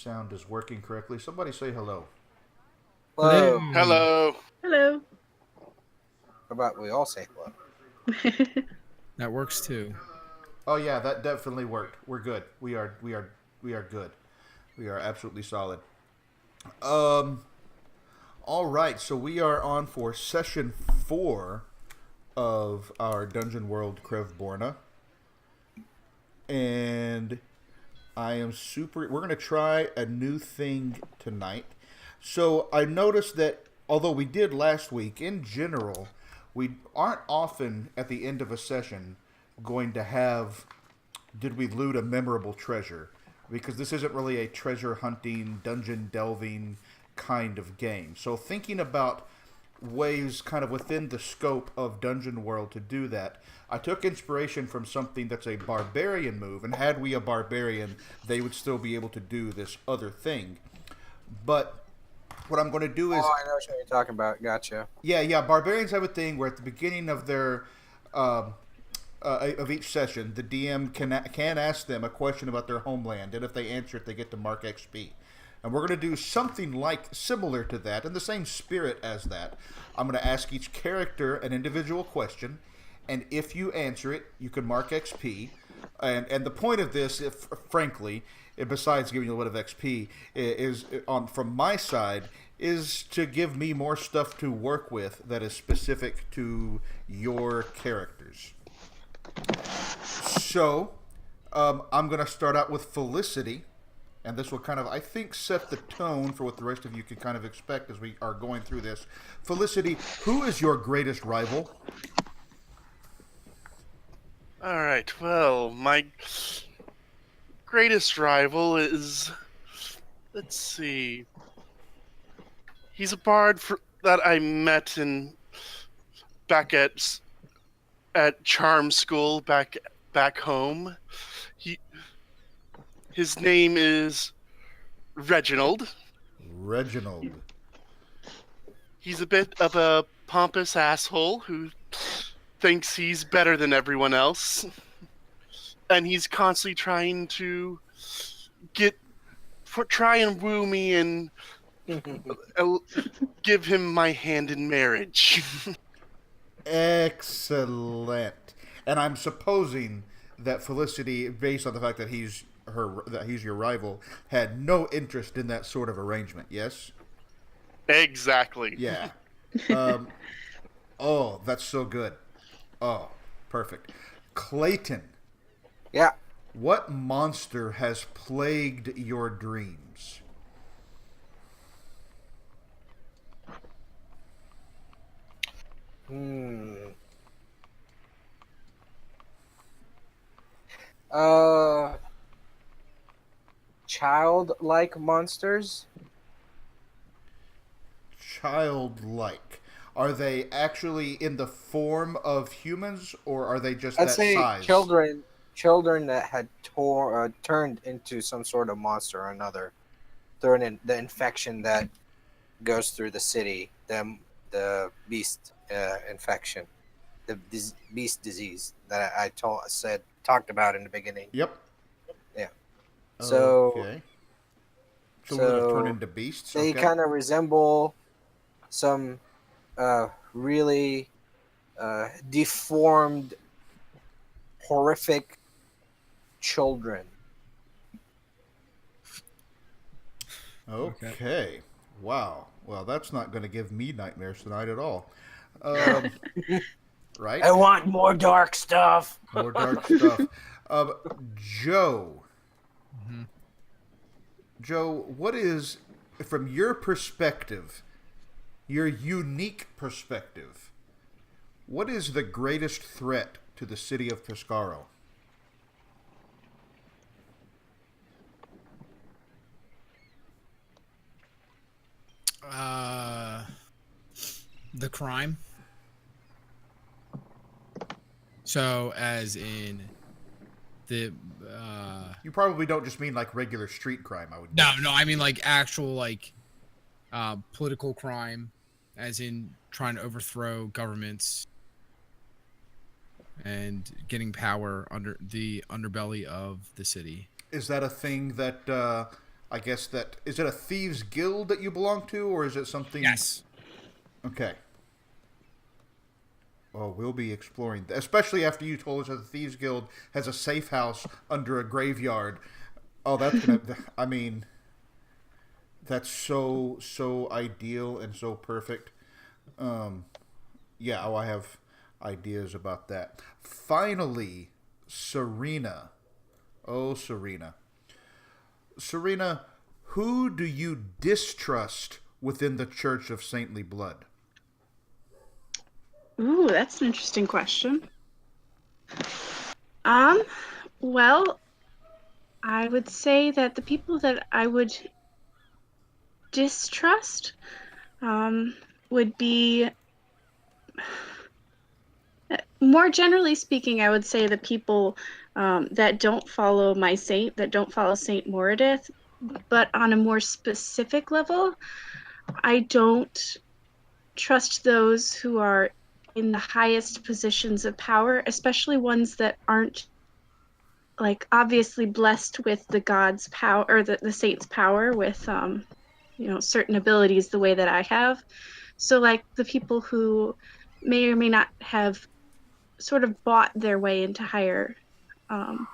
sound is working correctly. Somebody say hello. Hello. Hello. Hello. How about we all say hello? That works too. Oh yeah, that definitely worked. We're good. We are good. We are absolutely solid. All right, so we are on for session 4 of our Dungeon World Krevborna. And we're going to try a new thing tonight. So I noticed that although we did last week, in general, we aren't often at the end of a session going to have, did we loot a memorable treasure? Because this isn't really a treasure hunting, dungeon delving kind of game. So thinking about ways kind of within the scope of Dungeon World to do that, I took inspiration from something that's a barbarian move, and had we a barbarian, they would still be able to do this other thing. But what I'm going to do is... Oh, I know what you're talking about. Gotcha. Yeah, barbarians have a thing where at the beginning of their... of each session, the DM can ask them a question about their homeland, and if they answer it, they get to mark XP. And we're going to do something similar to that, in the same spirit as that. I'm going to ask each character an individual question, and if you answer it, you can mark XP. And the point of this, frankly, besides giving you a little bit of XP, is from my side, is to give me more stuff to work with that is specific to your characters. So, I'm going to start out with Felicity. And this will kind of, I think, set the tone for what the rest of you can kind of expect as we are going through this. Felicity, who is your greatest rival? All right. Well, my greatest rival is, let's see. He's a bard that I met back at charm school back home. His name is Reginald. Reginald. He's a bit of a pompous asshole who thinks he's better than everyone else. And he's constantly trying to try and woo me and give him my hand in marriage. Excellent. And I'm supposing that Felicity, based on the fact that he's your rival, had no interest in that sort of arrangement, yes? Exactly. Yeah. Oh, that's so good. Oh, perfect. Clayton. Yeah. What monster has plagued your dreams? Childlike monsters? Childlike. Are they actually in the form of humans, or are they just I'd that say size? children that had turned into some sort of monster or another during the infection that goes through the city, the beast infection, the beast disease that I talked about in the beginning. Yep. Yeah. So, okay. Children that turn into beasts. They okay. kind of resemble some really deformed, horrific children. Okay. Wow. Well, that's not going to give me nightmares tonight at all. Right? I want more dark stuff. More dark stuff. Joe. Mm-hmm. Joe, what is, from your perspective, your unique perspective, what is the greatest threat to the city of Pescaro? The crime. So, as in the You probably don't just mean like regular street crime, I would no, guess. I mean like actual political crime, as in trying to overthrow governments and getting power under the underbelly of the city. Is that a thing that I guess that is it a thieves guild that you belong to, or is it something? Yes. Okay. Well, we'll be exploring, especially after you told us that the thieves guild has a safe house under a graveyard. Oh, that's gonna. I mean, that's so ideal and so perfect. Yeah, I have ideas about that. Finally, Serena. Oh, Serena. Serena, who do you distrust within the Church of Saintly Blood? Ooh, that's an interesting question. Um, well, I would say that the people that I would distrust um, would be, more generally speaking, I would say the people that don't follow my saint, that don't follow Saint Moradith. But on a more specific level, I don't trust those who are in the highest positions of power, especially ones that aren't like obviously blessed with the god's power or the saint's power with certain abilities the way that I have. So like the people who may or may not have sort of bought their way into higher um,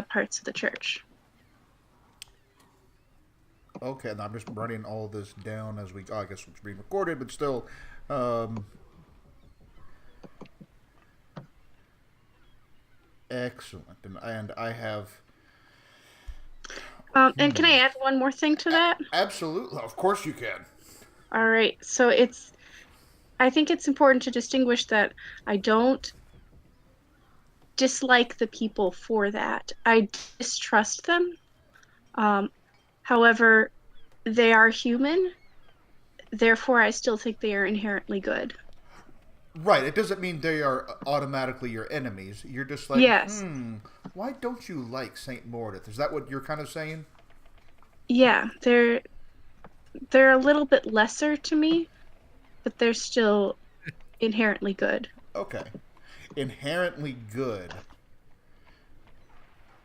parts of the church. Okay, and I'm just running all this down as we. Oh, I guess it's being recorded, but still. Um, Excellent, and I have. And can I add one more thing to that? Absolutely, of course you can. All right. So I think it's important to distinguish that I don't dislike the people for that. I distrust them. Um, However, they are human. Therefore, I still think they are inherently good. Right. It doesn't mean they are automatically your enemies. You're just like, Yes. why don't you like Saint Mordeth? Is that what you're kind of saying? Yeah, they're a little bit lesser to me, but they're still inherently good. Okay. Inherently good.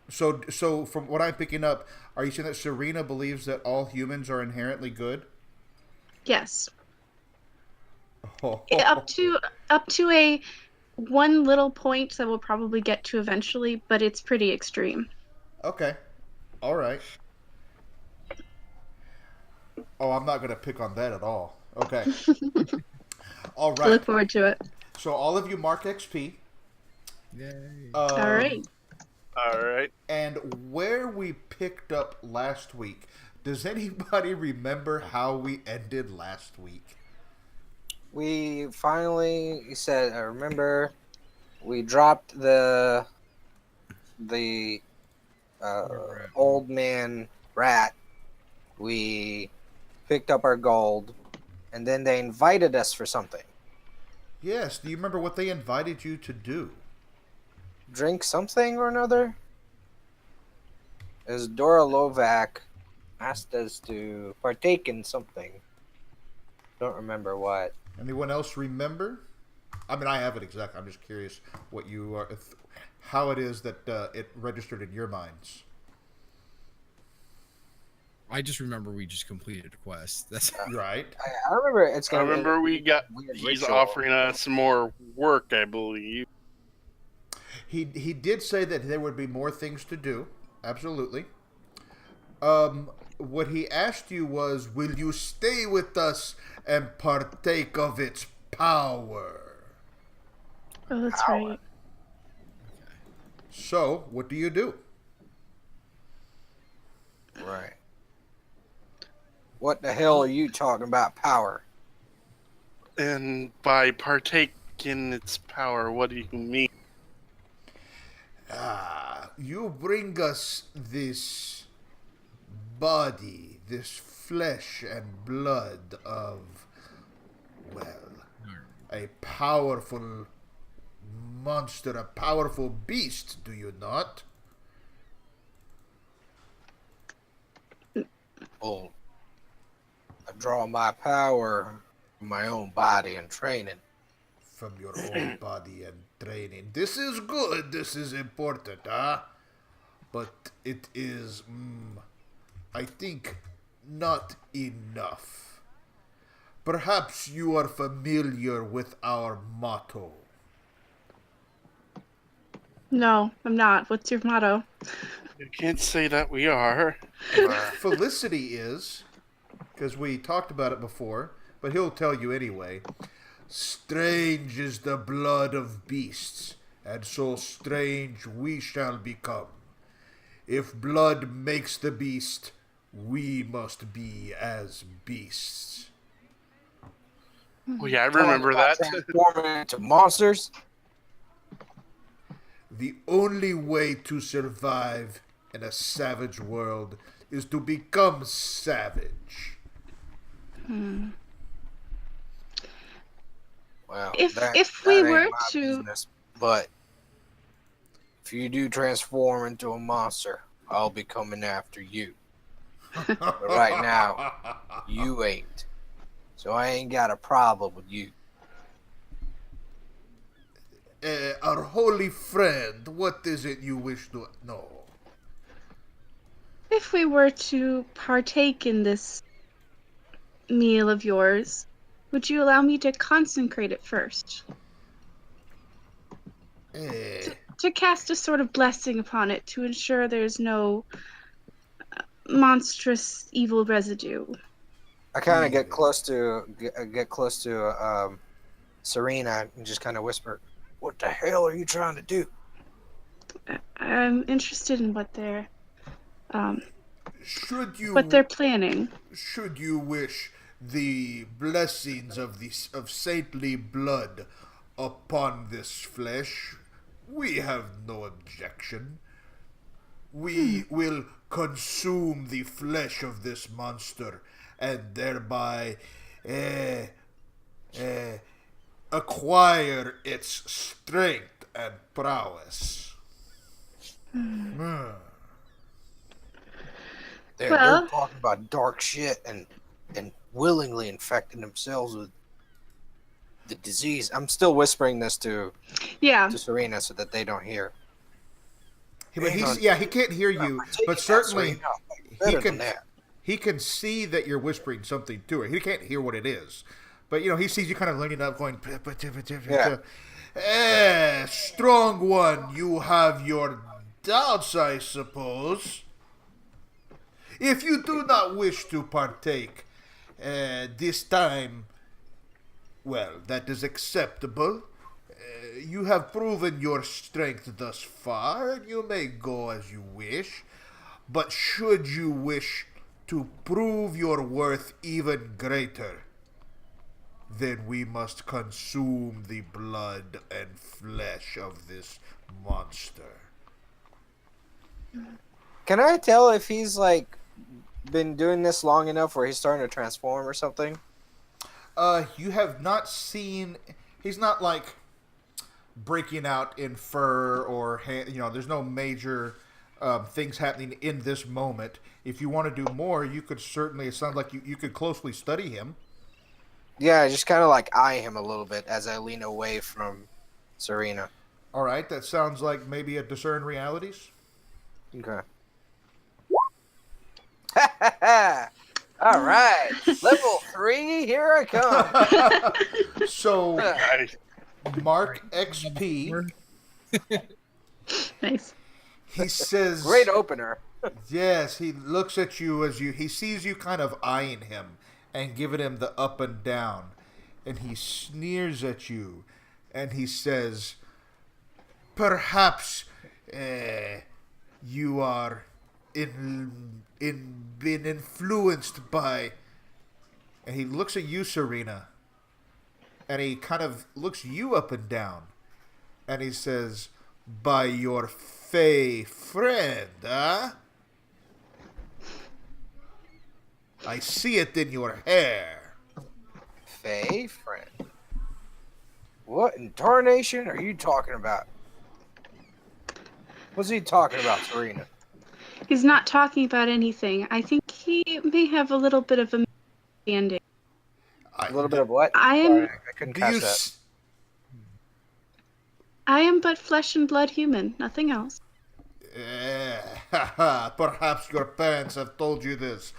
So from what I'm picking up, are you saying that Serena believes that all humans are inherently good? Yes. Oh, Up to a one little point that we'll probably get to eventually, but it's pretty extreme. okay. All right. Oh, I'm not going to pick on that at all. Okay. All I right. look forward to it. So all of you mark XP. Yay. All right. All right. And where we picked up last week, does anybody remember how we ended last week? We finally said, I remember, we dropped the old man rat. We picked up our gold, and then they invited us for something. Yes. Do you remember what they invited you to do? Drink something or another? As Dora Lovac asked us to partake in something. Don't remember what. Anyone else remember? I mean, I have it exactly. I'm just curious what you are, how it is that it registered in your minds. I just remember we just completed a quest. That's Right. I remember it's I gonna. remember weird he's ritual. offering us some more work, I believe. He did say that there would be more things to do. Absolutely. What he asked you was, will you stay with us and partake of its power? Oh, that's right. So, what do you do? Right. What the hell are you talking about power? And by partake in its power, what do you mean? You bring us this body, this flesh and blood of, well, a powerful monster, a powerful beast, do you not? Oh, I draw my power from my own body and training. From your own body and training. This is good, this is important, huh? But it is, I think not enough. Perhaps you are familiar with our motto. No, I'm not. What's your motto? You can't say that we are. Felicity is, because we talked about it before, but he'll tell you anyway. Strange is the blood of beasts, and so strange we shall become. If blood makes the beast, we must be as beasts. Oh yeah, I remember that. Transforming into monsters. The only way to survive in a savage world is to become savage. Well, If we ain't were my to business, but if you do transform into a monster, I'll be coming after you. But right now, you ain't. So I ain't got a problem with you. Our holy friend, what is it you wish to know? if we were to partake in this meal of yours, would you allow me to consecrate it first? To cast a sort of blessing upon it to ensure there's no monstrous evil residue. I kind of get close to Serena and just kind of whisper, "What the hell are you trying to do?" I'm interested in what they're Should you planning. should you wish the blessings of saintly blood upon this flesh, we have no objection. We will consume the flesh of this monster and thereby acquire its strength and prowess. They're talking about dark shit and willingly infecting themselves with the disease. I'm still whispering this to Serena so that they don't hear. But he can't hear you, but certainly he can see that you're whispering something to her. He can't hear what it is, but he sees you kind of leaning up, going, strong one, you have your doubts, I suppose. If you do not wish to partake this time, well, that is acceptable. You have proven your strength thus far, and you may go as you wish. But should you wish to prove your worth even greater, then we must consume the blood and flesh of this monster. Can I tell if he's been doing this long enough where he's starting to transform or something? You have not seen. He's not breaking out in fur or there's no major things happening in this moment. If you want to do more, you could certainly. It sounds like you could closely study him. Yeah, just kind of eye him a little bit as I lean away from Serena. All right, that sounds like maybe a discern realities. Okay. All right, level 3, here I come. So, mark XP. Nice. He says, "Great opener." Yes, he looks at you he sees you kind of eyeing him and giving him the up and down, and he sneers at you, and he says, "Perhaps you are been influenced by," and he looks at you, Serena, and he kind of looks you up and down, and he says, "By your fey friend, huh? I see it in your hair." Fey friend? What in tarnation are you talking about? What's he talking about, Serena? He's not talking about anything. I think he may have a little bit of a misunderstanding. A little bit of what? I couldn't catch that. I am but flesh and blood human, nothing else. Haha, perhaps your parents have told you this,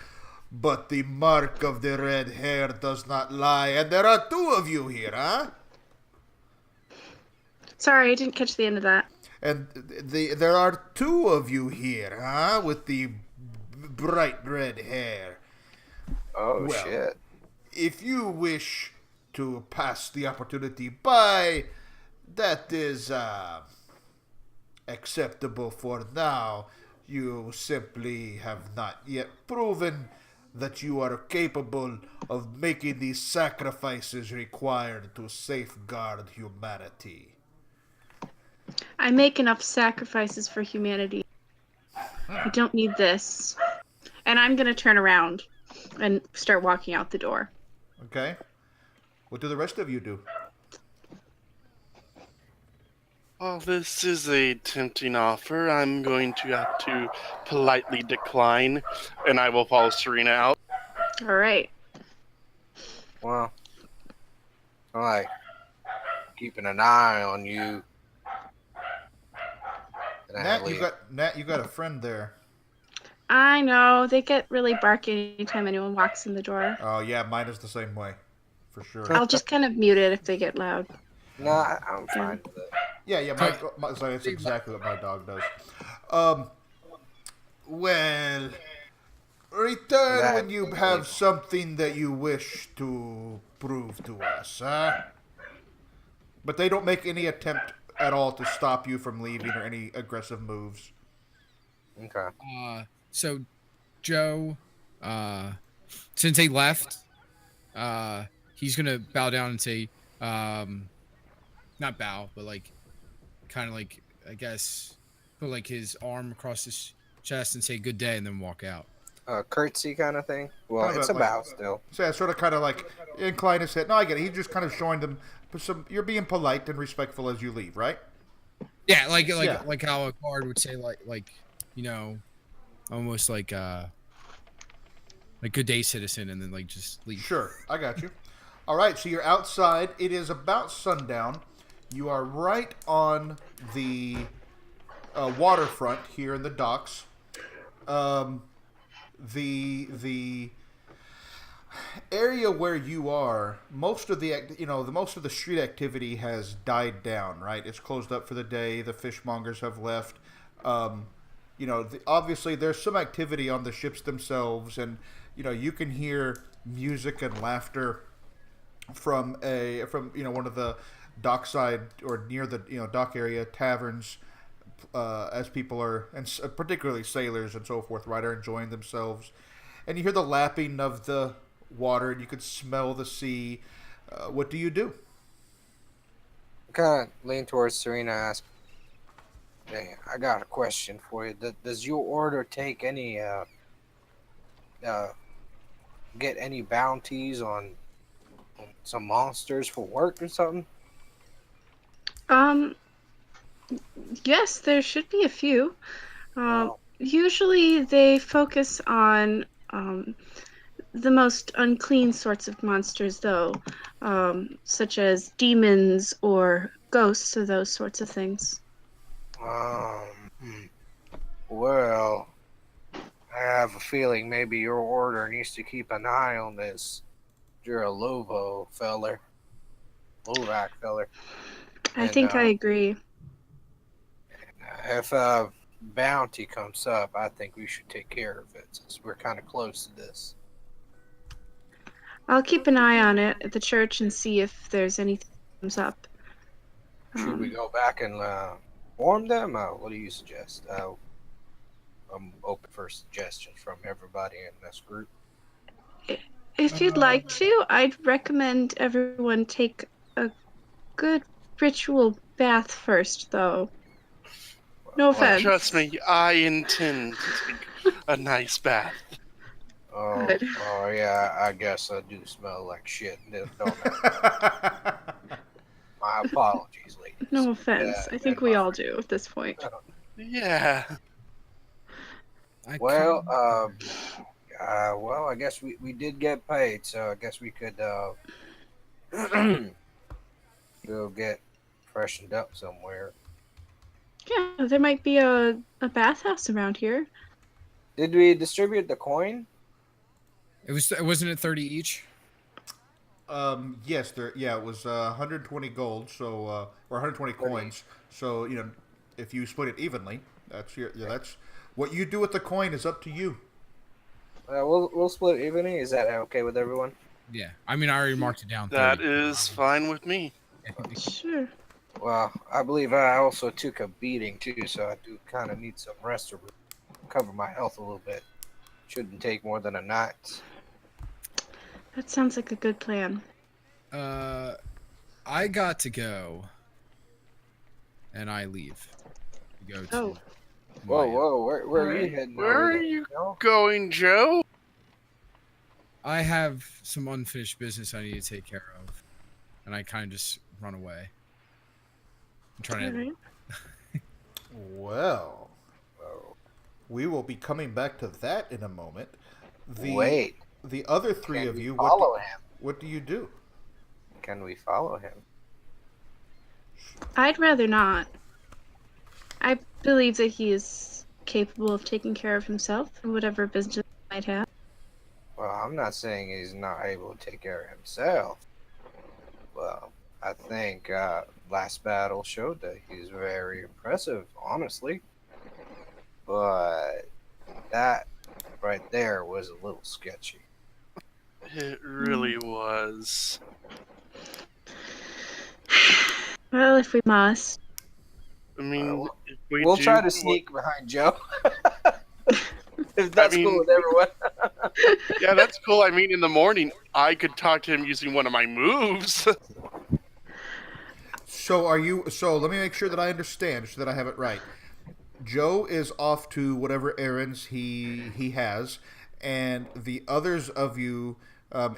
but the mark of the red hair does not lie, and there are two of you here, huh? Sorry, I didn't catch the end of that. And there are two of you here, huh? With the bright red hair. Oh Well, shit. if you wish to pass the opportunity by, that is acceptable for now. You simply have not yet proven that you are capable of making the sacrifices required to safeguard humanity. I make enough sacrifices for humanity. I don't need this. And I'm going to turn around and start walking out the door. Okay? What do the rest of you do? Well, this is a tempting offer. I'm going to have to politely decline, and I will follow Serena out. All right. Well, I'm like keeping an eye on you. And I leave. Nat, you got a friend there. I know. They get really barky anytime anyone walks in the door. Oh yeah, mine is the same way, for sure. I'll just kind of mute it if they get loud. No, I'm fine with it. Yeah, that's exactly what my dog does. Well, return when you have something that you wish to prove to us, huh? But they don't make any attempt at all to stop you from leaving or any aggressive moves. Okay. So Joe, since they left, he's gonna bow down and say, not bow, but like, kind of like, I guess, put like his arm across his chest and say good day, and then walk out. Curtsy kind of thing. Well, Kind of it's a bow still. So yeah, sort of kind of like incline his head. No, I get it. He just kind of showing them. You're being polite and respectful as you leave, right? Yeah, like how a guard would say, like you know, almost like good day, citizen, and then like just leave. Sure, I got you. All right, so you're outside. It is about sundown. You are right on the waterfront here in the docks. The area where you are, most of the street activity has died down. Right, it's closed up for the day. The fishmongers have left. Obviously there's some activity on the ships themselves, and you can hear music and laughter from one of the dockside or near the dock area taverns, as people are, and particularly sailors and so forth, right, are enjoying themselves, and you hear the lapping of the water, and you can smell the sea. What do you do? Kind of lean towards Serena, ask, "Hey, I got a question for you. Does your order take any get any bounties on some monsters for work or something?" Yes, there should be a few. Wow. Usually they focus on the most unclean sorts of monsters, though, such as demons or ghosts or those sorts of things. Well, I have a feeling maybe your order needs to keep an eye on this Lovak feller. I think I agree. If a bounty comes up, I think we should take care of it since we're kind of close to this. I'll keep an eye on it at the church and see if there's anything that comes up. Should we go back and warn them? What do you suggest? I'm open for suggestions from everybody in this group. If you'd like to, I'd recommend everyone take a good ritual bath first, though. No offense. Trust me, I intend to take a nice bath. Oh, Good. oh yeah, I guess I do smell like shit, don't I? My apologies, ladies. No offense. I think we all do at this point. Yeah. Well, I guess we did get paid, so I guess we could go get freshened up somewhere. Yeah, there might be a bathhouse around here. Did we distribute the coin? Wasn't it 30 each? Yes, there. Yeah, it was 120 gold, so or 120 coins. So if you split it evenly, that's what you do with the coin is up to you. We'll split evening. Is that okay with everyone? Yeah. I mean, I already marked it down. That 30. is fine with me. Sure. Well, I believe I also took a beating too, so I do kind of need some rest to recover my health a little bit. Shouldn't take more than a night. That sounds like a good plan. I got to go, and I leave. To go to. Oh. Whoa! Where are you Alright. heading? Where over are there, you Joe? going, Joe? I have some unfinished business I need to take care of, and I kind of just run away. I'm trying to. Alright. Well, Whoa. we will be coming back to that in a moment. Wait. The other three Can of we you, follow him? what do you do? Can we follow him? I'd rather not. I believe that he is capable of taking care of himself and whatever business he might have. Well, I'm not saying he's not able to take care of himself. Well, I think last battle showed that he's very impressive, honestly. But that right there was a little sketchy. It really was. Well, if we must. I mean, if we We'll do, try to sneak behind Joe. If that's mean- cool with everyone. Yeah, that's cool. I mean, in the morning, I could talk to him using one of my moves. So are you? So let me make sure that I understand, so that I have it right. Joe is off to whatever errands he has, and the others of you,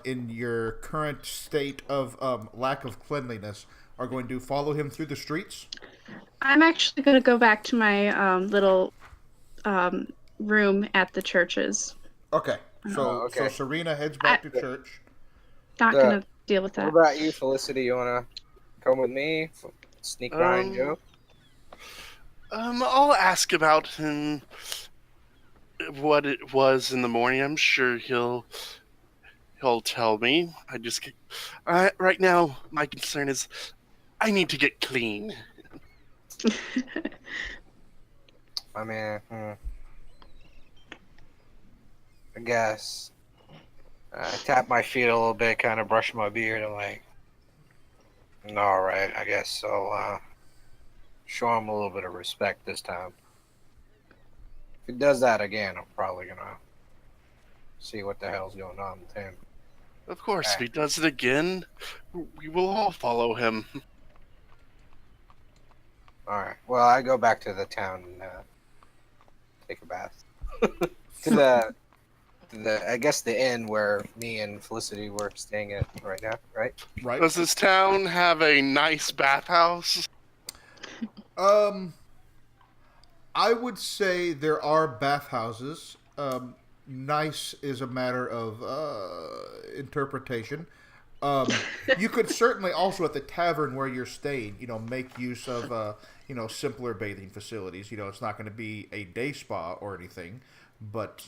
in your current state of lack of cleanliness, are going to follow him through the streets. I'm actually going to go back to my little room at the churches. Okay. So Oh, okay. so Serena heads back to church. Not going to deal with What that. about you, Felicity? You wanna come with me? Sneak behind Joe? I'll ask about him, what it was in the morning. I'm sure he'll tell me. Right now, my concern is I need to get clean. I mean, I guess. I tap my feet a little bit, kind of brush my beard. I'm like, all right, I guess I'll show him a little bit of respect this time. If he does that again, I'm probably gonna see what the hell's going on with him. Of course, if he does it again, we will all follow him. All right. Well, I go back to the town and take a bath. to the I guess the inn where me and Felicity were staying at right now, right? Right. Does this town have a nice bathhouse? I would say there are bathhouses. Nice is a matter of interpretation. You could certainly also at the tavern where you're staying, make use of, simpler bathing facilities. It's not going to be a day spa or anything, but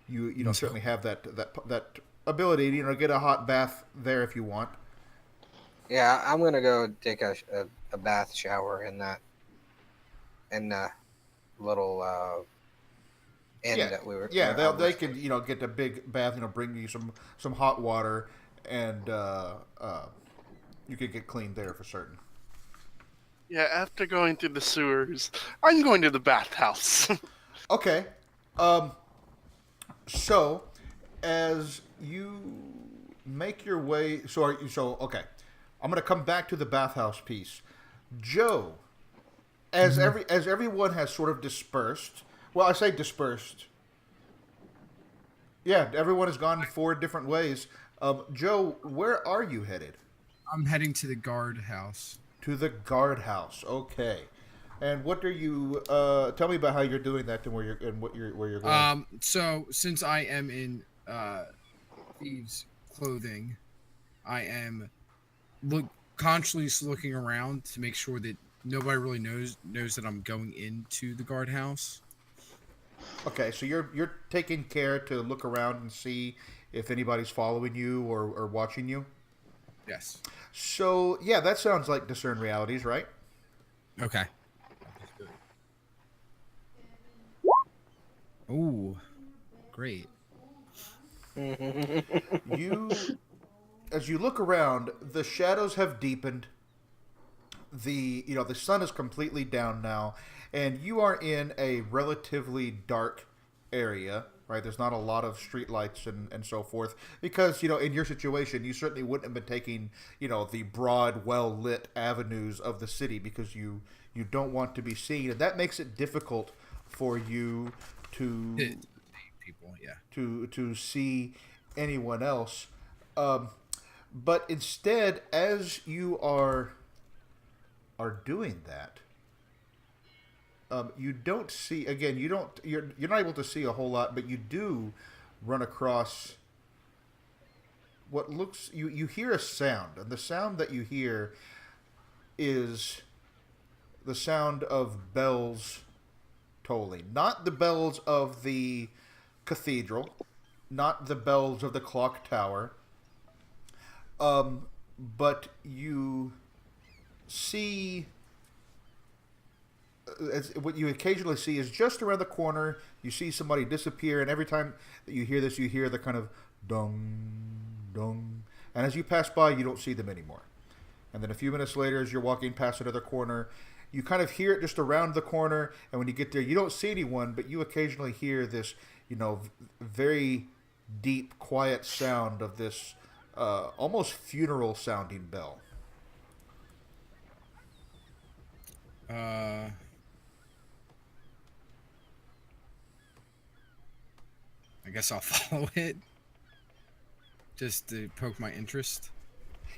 you certainly have that ability to get a hot bath there if you want. Yeah, I'm gonna go take a bath shower in that little inn that we were. Yeah, they can get a big bath, bring you some hot water, and you could get clean there for certain. Yeah, after going through the sewers, I'm going to the bathhouse. Okay. So as you make your way, okay, I'm going to come back to the bathhouse piece. Joe, as everyone has sort of dispersed. Well, I say dispersed. Yeah, everyone has gone 4 different ways. Joe, where are you headed? I'm heading to the guard house. To the guardhouse. Okay. And what are you? Tell me about how you're doing that and where you're going. So since I am in thieves' clothing, I am constantly looking around to make sure that nobody really knows that I'm going into the guardhouse. Okay, so you're taking care to look around and see if anybody's following you or watching you. Yes. So yeah, that sounds like discern realities, right? Okay. Oh, great. You, as you look around, the shadows have deepened. The sun is completely down now, and you are in a relatively dark area. Right, there's not a lot of street lights and so forth because in your situation you certainly wouldn't have been taking the broad, well lit avenues of the city because you don't want to be seen, and that makes it difficult for you to people, yeah, to see anyone else. But instead, as you are doing that, you don't see again. You're not able to see a whole lot, but you do run across what looks. You hear a sound, and the sound that you hear is the sound of bells tolling. Not the bells of the cathedral, not the bells of the clock tower. But you see. What you occasionally see is just around the corner. You see somebody disappear, and every time that you hear this, you hear the kind of dong, dong. And as you pass by, you don't see them anymore. And then a few minutes later, as you're walking past another corner, you kind of hear it just around the corner. And when you get there, you don't see anyone, but you occasionally hear this, very deep, quiet sound of this almost funeral sounding bell. I guess I'll follow it just to poke my interest.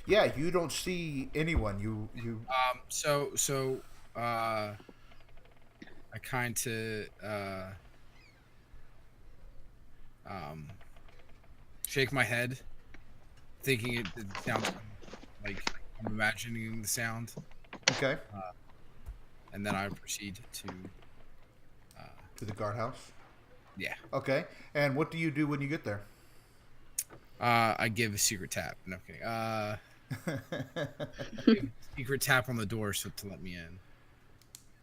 Yeah, you don't see anyone. I kind of shake my head, thinking it sounds like I'm imagining the sound. Okay. And then I proceed to the guardhouse. Yeah. Okay. And what do you do when you get there? I give a secret tap. No kidding. Secret tap on the door to let me in.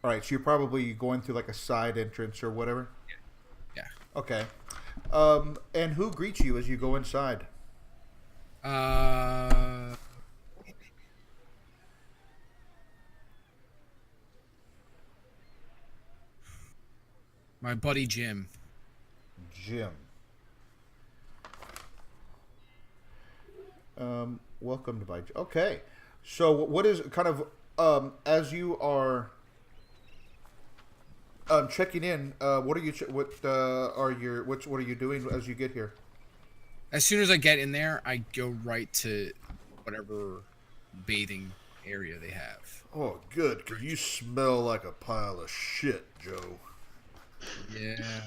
All right. So you're probably going through like a side entrance or whatever. Yeah. Okay. And who greets you as you go inside? My buddy Jim. Jim. Welcome to my. Okay. So what is kind of as you are checking in? What are you what are you doing as you get here? As soon as I get in there, I go right to whatever bathing area they have. Oh, good, because you smell like a pile of shit, Joe. Yeah.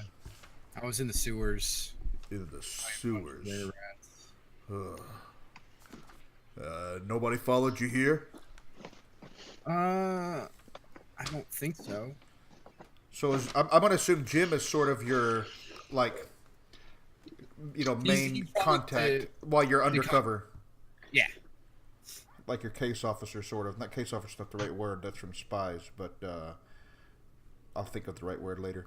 I was in the sewers. In the sewers. Nobody followed you here? I don't think so. So I'm going to assume Jim is sort of your, like, main he's contact while you're undercover. Yeah. Like your case officer, sort of. Not case officer, not the right word. That's from Spies, but I'll think of the right word later.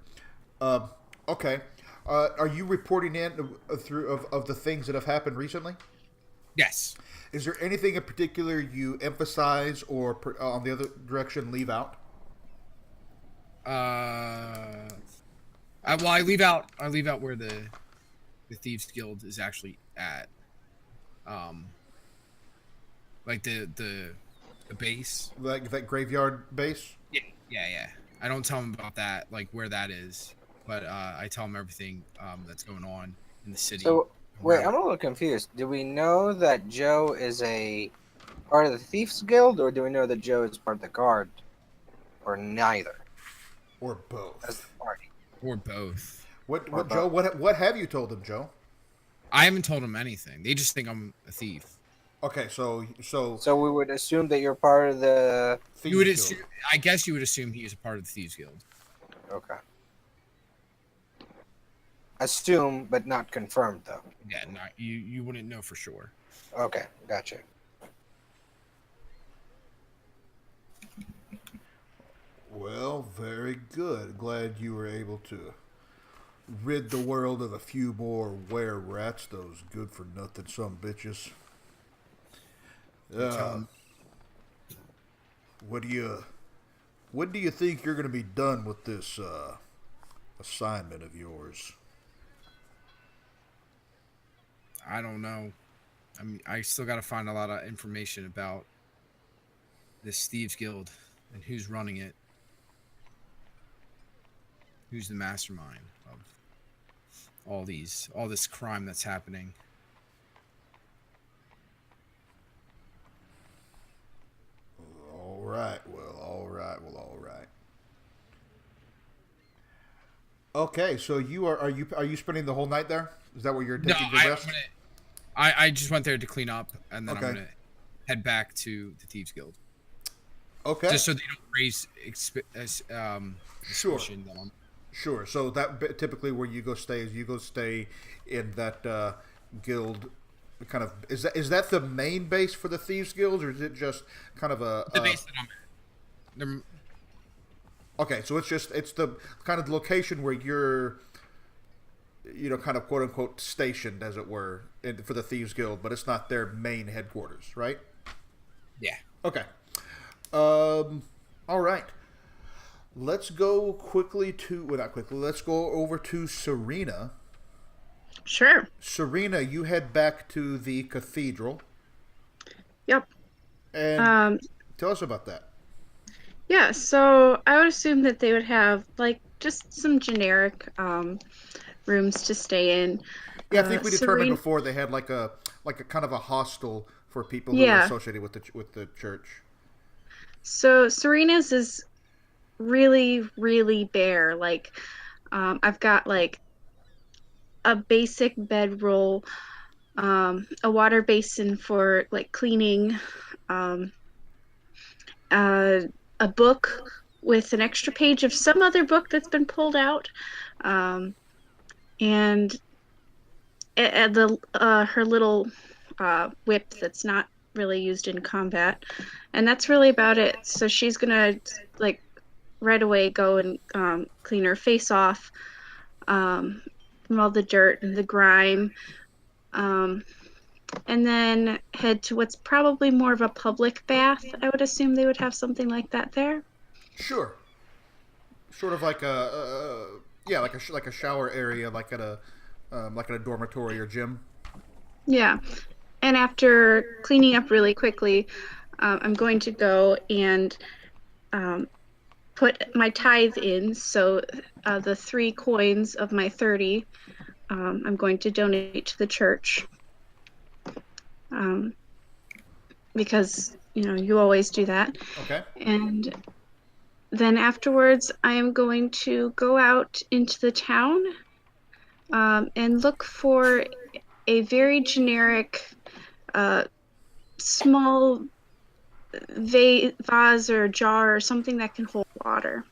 Okay. Are you reporting in through of the things that have happened recently? Yes. Is there anything in particular you emphasize or on the other direction leave out? I leave out where the Thieves Guild is actually at. Like the base. Like that graveyard base? Yeah. I don't tell them about that, like where that is, but I tell them everything that's going on in the city. So, wait, I'm a little confused. Do we know that Joe is a part of the Thieves Guild, or do we know that Joe is part of the Guard, or neither? Or both? As the party. Or both. What Joe? What have you told them, Joe? I haven't told them anything. They just think I'm a thief. Okay, so So we would assume that you're part of the. You would Thieves assume, Guild. I guess you would assume he is a part of the Thieves Guild. Okay. Assume, but not confirmed, though. Yeah, not you wouldn't know for sure. Okay, gotcha. Well, very good. Glad you were able to rid the world of a few more were rats. Those good for nothing some bitches. Tell him. What do you? When do you think you're going to be done with this assignment of yours? I don't know. I mean, I still got to find a lot of information about this Thieves Guild and who's running it. Who's the mastermind of all this crime that's happening? All right. Well, all right. Well, all right. Okay, so are you spending the whole night there? Is that where you're No, taking your rest? I just went there to clean up, and then Okay. I'm gonna head back to the Thieves Guild, Okay. just so they don't raise Sure. suspicion that I'm. Sure. So typically where you go stay is you go stay in that guild. Kind of is that the main base for the Thieves Guild, or is it just kind of a The base that I'm at. okay? So it's the kind of location where you're, kind of quote unquote stationed, as it were, for the Thieves Guild, but it's not their main headquarters, right? Yeah. Okay. All right. Let's go let's go over to Serena. Sure. Serena, you head back to the cathedral. Yep. And tell us about that. Yeah, so I would assume that they would have like just some generic rooms to stay in. Yeah, I think we determined Serene- before they had like a kind of a hostel for people who are Yeah. associated with the church. So Serena's is really, really bare. Like, I've got like a basic bedroll, a water basin for like cleaning, um, a book with an extra page of some other book that's been pulled out, and her little whip that's not really used in combat, and that's really about it. So she's gonna like right away go and clean her face off from all the dirt and the grime, and then head to what's probably more of a public bath. I would assume they would have something like that there. Sure. Sort of like like a shower area, like at a dormitory or gym. Yeah. And after cleaning up really quickly, I'm going to go and put my tithe in. So the 3 coins of my 30, I'm going to donate to the church. Because, you always do that. Okay. And then afterwards, I am going to go out into the town and look for a very generic small vase or jar or something that can hold water.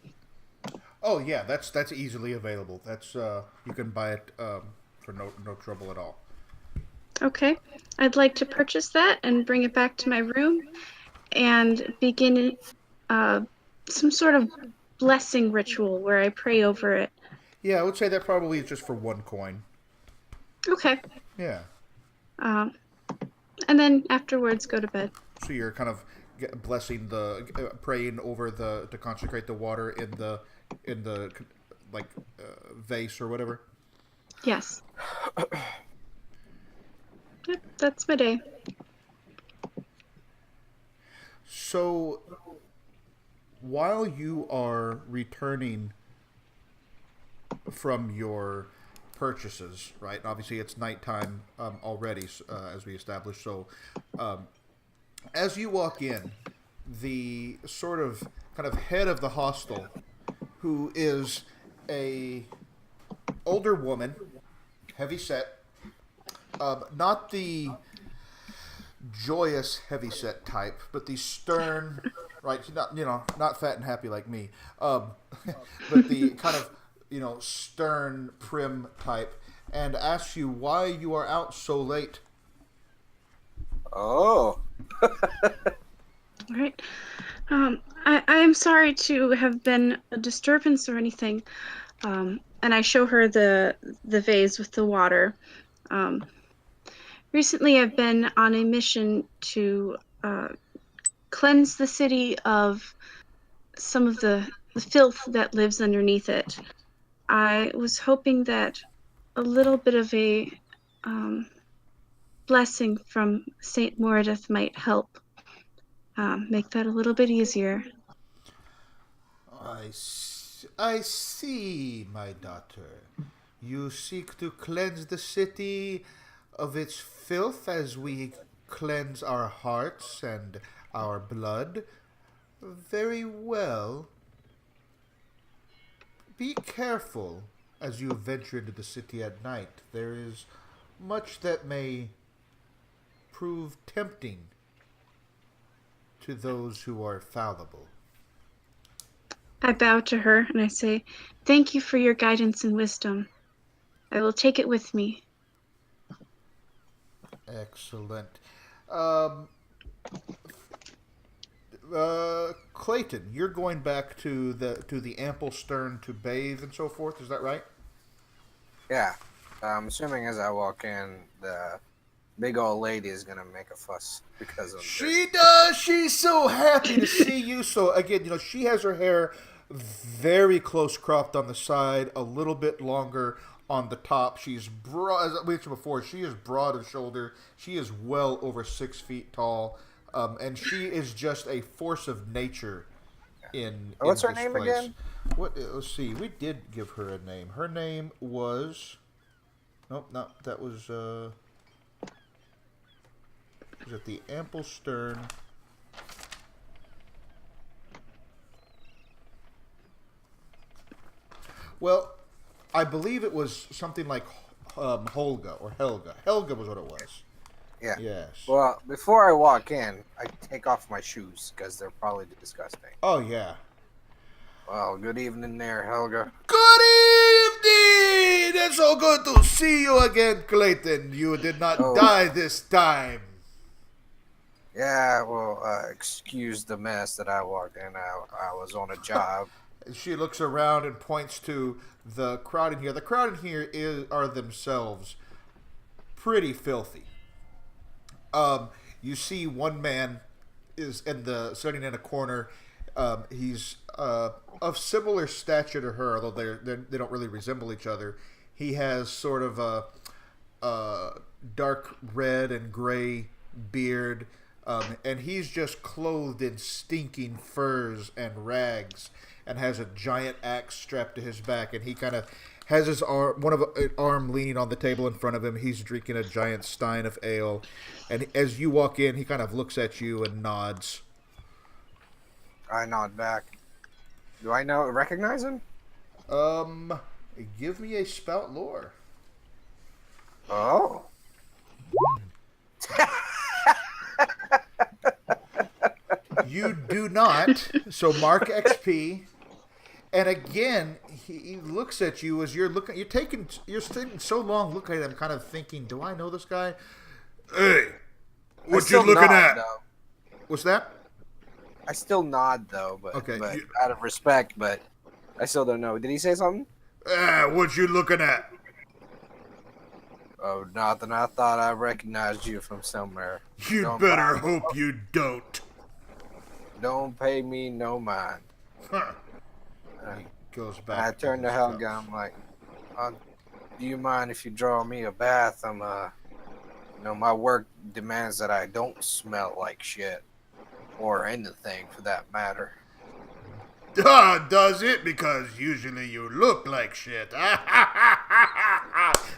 Oh yeah, that's easily available. That's you can buy it for no trouble at all. Okay, I'd like to purchase that and bring it back to my room and begin some sort of blessing ritual where I pray over it. Yeah, I would say that probably is just for 1 coin. Okay. Yeah. And then afterwards go to bed. So you're kind of blessing praying over to consecrate the water in the vase or whatever. Yes. Yep, that's my day. So while you are returning from your purchases, right? Obviously, it's nighttime already, as we established. So, as you walk in, the sort of kind of head of the hostel, who is a older woman, heavy set, not the joyous, heavyset type, but the stern, right? Not fat and happy like me, but the kind of stern, prim type, and asks you why you are out so late. Oh. All right. I am sorry to have been a disturbance or anything. And I show her the vase with the water. Recently, I've been on a mission to cleanse the city of some of the filth that lives underneath it. I was hoping that a little bit of a blessing from Saint Morideth might help make that a little bit easier. I see, my daughter. You seek to cleanse the city of its filth as we cleanse our hearts and our blood. Very well. Be careful as you venture into the city at night. There is much that may prove tempting to those who are fallible. I bow to her and I say, "Thank you for your guidance and wisdom. I will take it with me." Excellent. Clayton, you're going back to the ample stern to bathe and so forth. Is that right? Yeah. I'm assuming as I walk in, the big old lady is gonna make a fuss because of She does. She's so happy to see you. So again, she has her hair very close cropped on the side, a little bit longer on the top. She's broad, as I mentioned before. She is broad of shoulder. She is well over 6 feet tall, and she is just a force of nature. What's her this name place. again? Let's see. We did give her a name. Her name was. Nope, no, that was. Was it the Ample Stern? Well, I believe it was something like Holga or Helga. Helga was what it was. Yeah. Yes. Well, before I walk in, I take off my shoes because they're probably disgusting. Oh, yeah. Well, good evening there, Helga. Good evening! It's so good to see you again, Clayton. You did not die this time. Yeah, well, excuse the mess that I walked in. I was on a job. She looks around and points to the crowd in here. The crowd in here are themselves pretty filthy. You see one man is sitting in a corner. He's of similar stature to her, although they don't really resemble each other. He has sort of a dark red and gray beard, and he's just clothed in stinking furs and rags, and has a giant axe strapped to his back, and he kind of has his arm leaning on the table in front of him. He's drinking a giant stein of ale, and as you walk in, he kind of looks at you and nods. I nod back. Do I recognize him? Give me a spout lore. Oh. You do not. So mark XP. And again, he looks at you as you're sitting so long looking at him, kind of thinking, do I know this guy? Hey, what you looking at? Though. What's that? I still nod, though, but out of respect, but I still don't know. Did he say something? What you looking at? Oh, nothing. I thought I recognized you from somewhere. You better hope you don't. Don't pay me no mind. Huh. He goes back. I turn to Helga. I'm like, do you mind if you draw me a bath? My work demands that I don't smell like shit. Or anything, for that matter. Does it? Because usually you look like shit.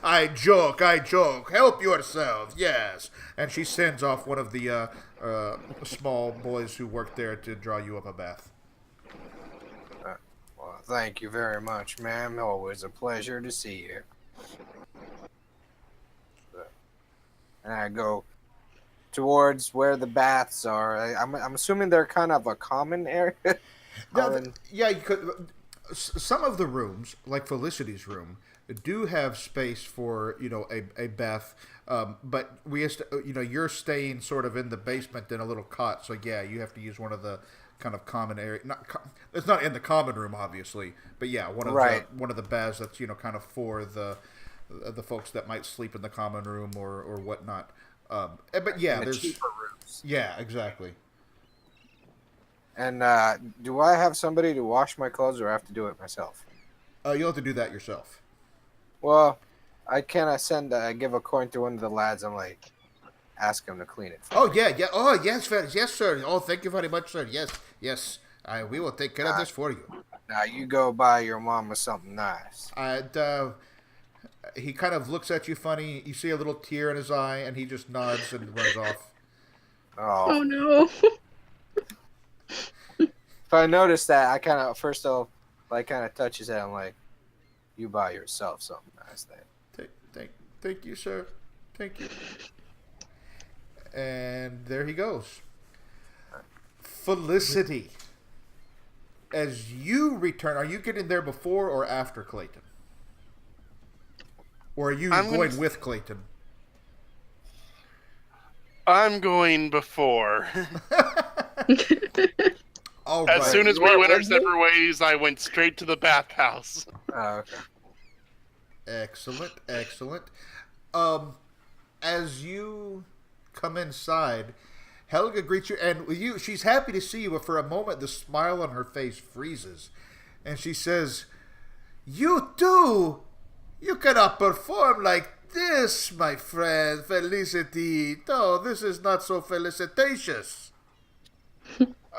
I joke. Help yourselves, yes. And she sends off one of the small boys who work there to draw you up a bath. Well, thank you very much, ma'am. Always a pleasure to see you. And I go, towards where the baths are. I'm assuming they're kind of a common area. Now, Common. yeah, you could. Some of the rooms, like Felicity's room, do have space for a bath. But you're staying sort of in the basement in a little cot, so yeah, you have to use one of the kind of common area. It's not in the common room, obviously, but yeah, Right. one of the baths that's kind of for the folks that might sleep in the common room or whatnot. But yeah, In the there's cheaper rooms. yeah, exactly. And do I have somebody to wash my clothes, or I have to do it myself? You'll have to do that yourself. Well, I cannot give a coin to one of the lads. I'm like, ask him to clean it for Oh me. yeah, yeah. Oh yes, yes, sir. Oh, thank you very much, sir. Yes, yes. We will take care of this for you. Now you go buy your mama something nice. And he kind of looks at you funny. You see a little tear in his eye, and he just nods and runs off. Oh, Oh no. if I notice that, I kind of kind of touch his head. I'm like, you buy yourself something nice then. Thank you, sir. Thank you. And there he goes. Felicity. As you return, are you getting there before or after Clayton? Or are you going with Clayton? I'm going before. All As right. soon as we Where went our was it? separate ways, I went straight to the bathhouse. Oh, okay. Excellent, excellent. As you come inside, Helga greets you, and she's happy to see you, but for a moment the smile on her face freezes. And she says, "You too? You cannot perform like this, my friend, Felicity. No, this is not so felicitatious."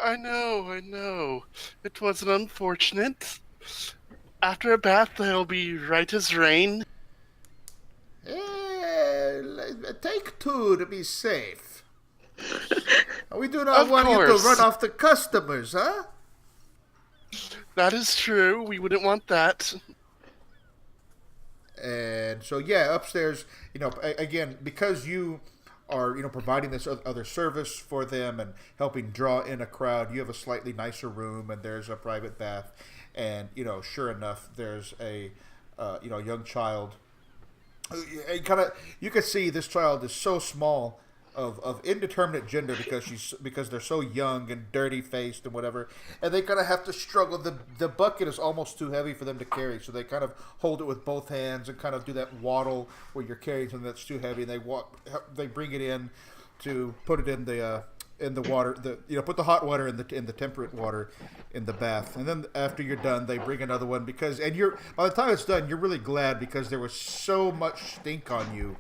I know. It was an unfortunate. After a bath, I'll be right as rain. Take two to be safe. We do not Of want you to course. run off the customers, huh? That is true. We wouldn't want that. And so, yeah, upstairs, again, because you are, providing this other service for them and helping draw in a crowd, you have a slightly nicer room, and there's a private bath, and sure enough, there's a young child. You can see this child is so small, of indeterminate gender, because they're so young and dirty faced and whatever, and they kind of have to struggle. The bucket is almost too heavy for them to carry, so they kind of hold it with both hands and kind of do that waddle where you're carrying something that's too heavy, and they bring it in to put it in the water, put the hot water in the temperate water in the bath, and then after you're done, they bring another one by the time it's done, you're really glad, because there was so much stink on you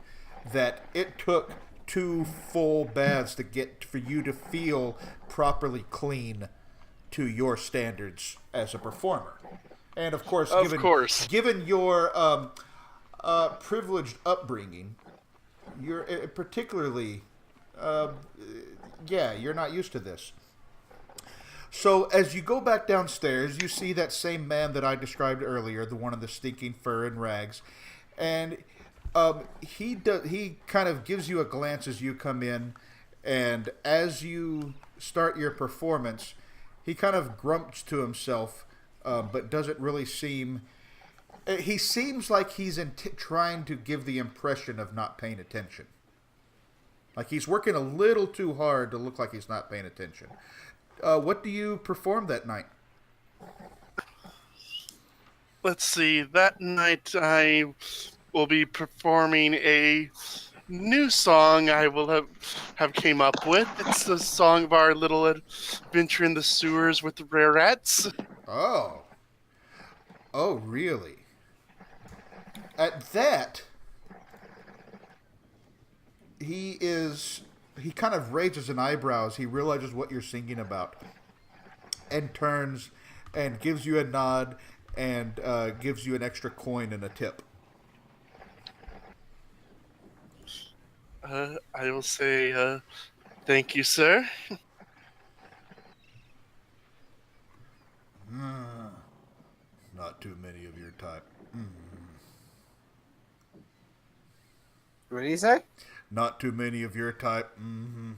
that it took 2 full baths for you to feel properly clean to your standards as a performer. And of course, given your privileged upbringing, you're particularly, you're not used to this. So as you go back downstairs, you see that same man that I described earlier, the one in the stinking fur and rags, and he kind of gives you a glance as you come in, and as you start your performance, he kind of grumps to himself, but doesn't really seem. He seems like he's trying to give the impression of not paying attention. Like he's working a little too hard to look like he's not paying attention. What do you perform that night? Let's see. That night, I will be performing a new song I will have came up with. It's the song of our little adventure in the sewers with the rare rats. Oh, really? At that, he kind of raises an eyebrow as he realizes what you're singing about, and turns and gives you a nod and gives you an extra coin and a tip. I will say, thank you, sir. Not too many of your type. What did he say? Not too many of your type. Mm-hmm.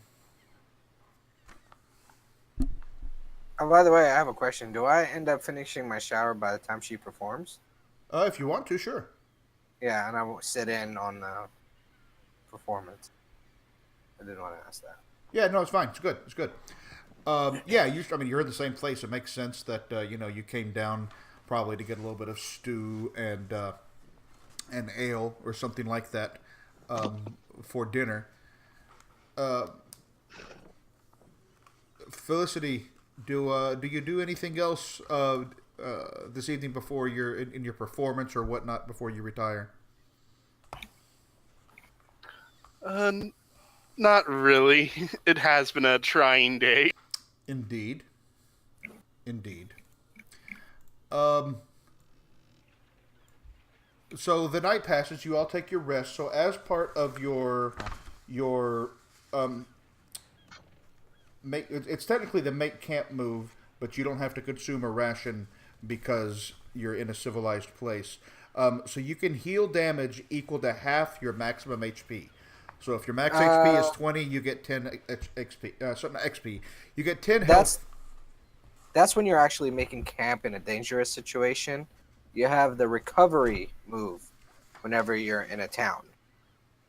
Oh, by the way, I have a question. Do I end up finishing my shower by the time she performs? If you want to, sure. Yeah, and I won't sit in on the performance. I didn't want to ask that. Yeah, no, it's fine. It's good. It's good. Yeah, I mean, you're in the same place. It makes sense that you came down probably to get a little bit of stew and ale or something like that for dinner. Felicity, do you do anything else this evening before you're in your performance or whatnot before you retire? Not really. It has been a trying day. Indeed. Indeed. So the night passes. You all take your rest. So as part of your it's technically the make camp move, but you don't have to consume a ration because you're in a civilized place. So you can heal damage equal to half your maximum HP. So if your max HP is 20, you get 10 XP. You get 10 health. That's when you're actually making camp in a dangerous situation. You have the recovery move whenever you're in a town.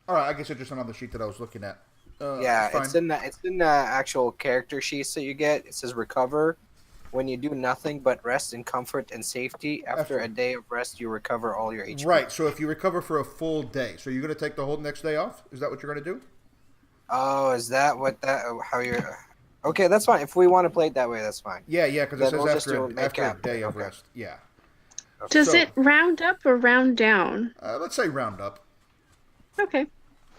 All right, I guess it's just not on the sheet that I was looking at. Yeah, it's in the actual character sheets that you get. It says recover. When you do nothing but rest in comfort and safety, after a day of rest, you recover all your HP. Right, so if you recover for a full day, so you're going to take the whole next day off? Is that what you're going to do? Oh, is that how you're... Okay, that's fine. If we want to play it that way, that's fine. Yeah, because it says after a day of okay. rest. Yeah. Does it round up or round down? Let's say round up. Okay.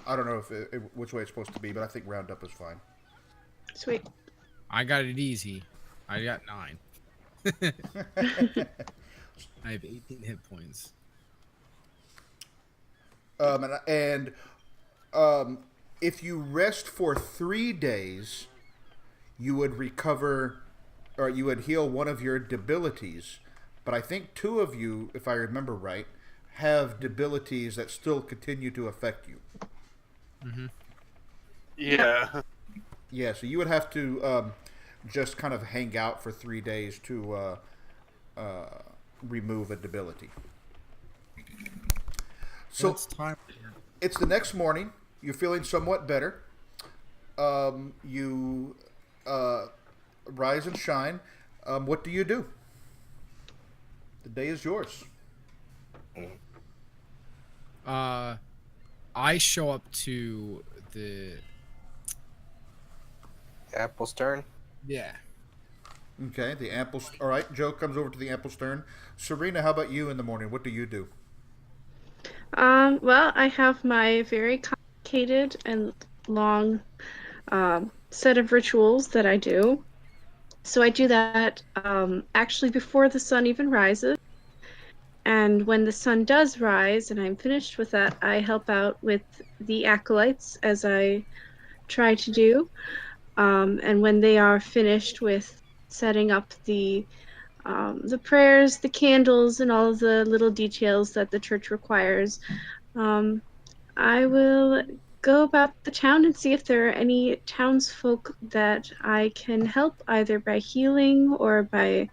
I don't know which way it's supposed to be, but I think round up is fine. Sweet. I got it easy. I got 9. I have 18 hit points. If you rest for 3 days, you would recover, or you would heal one of your debilities. But I think 2 of you, if I remember right, have debilities that still continue to affect you. Mm-hmm. Yeah. Yeah, so you would have to just kind of hang out for 3 days to remove a debility. So it's the next morning. You're feeling somewhat better. You rise and shine. What do you do? The day is yours. I show up to the Apple's turn. Yeah. Okay, the ample. All right, Joe comes over to the ample stern. Serena, how about you in the morning? What do you do? Well, I have my very complicated and long set of rituals that I do. So I do that actually before the sun even rises. And when the sun does rise and I'm finished with that, I help out with the acolytes as I try to do. And when they are finished with setting up the prayers, the candles, and all of the little details that the church requires, I will go about the town and see if there are any townsfolk that I can help, either by healing or by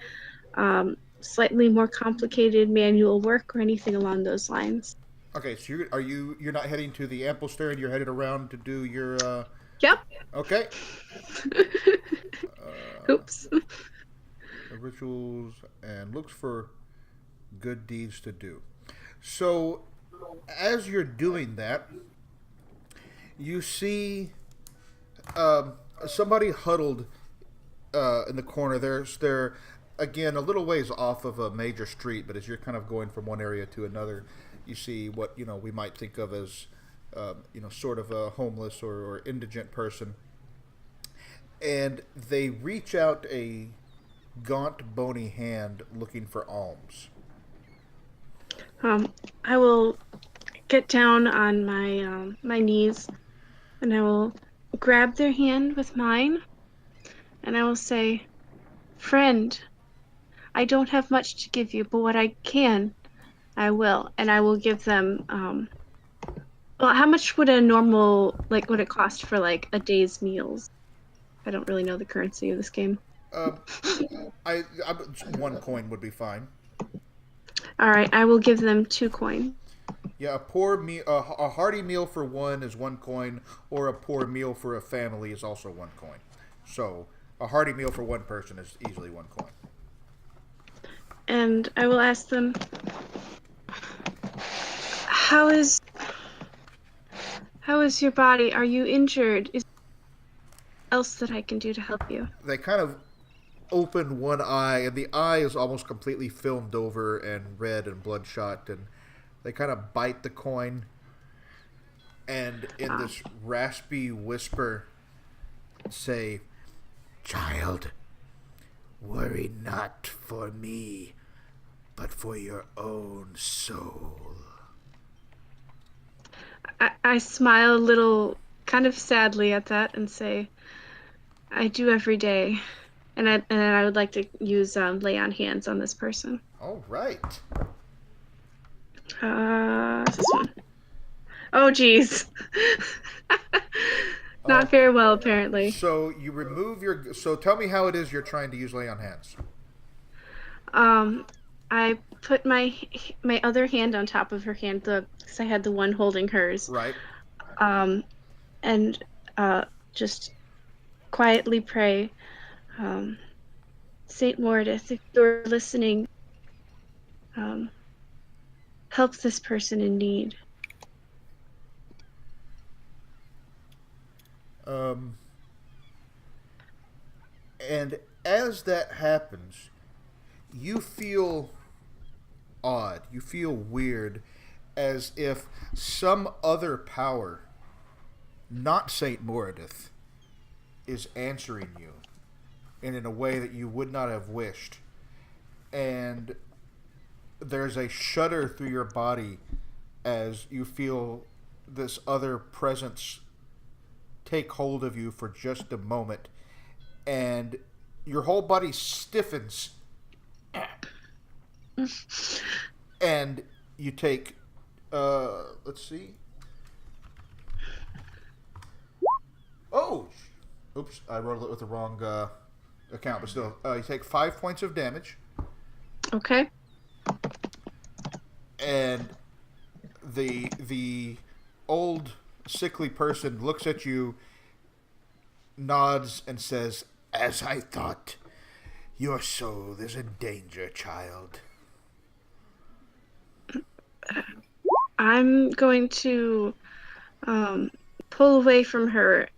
slightly more complicated manual work or anything along those lines. Okay, so you're not heading to the ample stern. You're headed around to do your. Yep. Okay. Oops. Rituals and looks for good deeds to do. So, as you're doing that, you see somebody huddled in the corner. They're again a little ways off of a major street, but as you're kind of going from one area to another, you see what we might think of as sort of a homeless or indigent person, and they reach out a gaunt, bony hand looking for alms. I will get down on my knees, and I will grab their hand with mine, and I will say, "Friend, I don't have much to give you, but what I can, I will." And I will give them Well, how much would a normal, like, would it cost for, like, a day's meals? I don't really know the currency of this game. Um, I 1 coin would be fine. All right, I will give them 2 coin. Yeah, a poor meal, a hearty meal for one is 1 coin, or a poor meal for a family is also 1 coin. So a hearty meal for one person is easily 1 coin. And I will ask them, how is your body? Are you injured? Is there else that I can do to help you? They kind of open one eye, and the eye is almost completely filmed over and red and bloodshot, and they kind of bite the coin, and in this raspy whisper say, "Child, worry not for me, but for your own soul." I smile a little, kind of sadly at that, and say, I do every day. And I would like to use lay on hands on this person. All right. This one. Oh, geez. Not very well, apparently. So you remove your. So tell me how it is you're trying to use lay on hands. I put my other hand on top of her hand, because I had the one holding hers. Right. And just quietly pray. Saint Mordith, if you're listening, help this person in need. And as that happens, you feel odd. You feel weird, as if some other power, not Saint Moradith, is answering you, and in a way that you would not have wished. And there's a shudder through your body as you feel this other presence take hold of you for just a moment, and your whole body stiffens, and you take, let's see. Oh, oops! I wrote it with the wrong account, but still, you take 5 points of damage. Okay. And the old sickly person looks at you, nods, and says, "As I thought, your soul is in danger, child." I'm going to pull away from her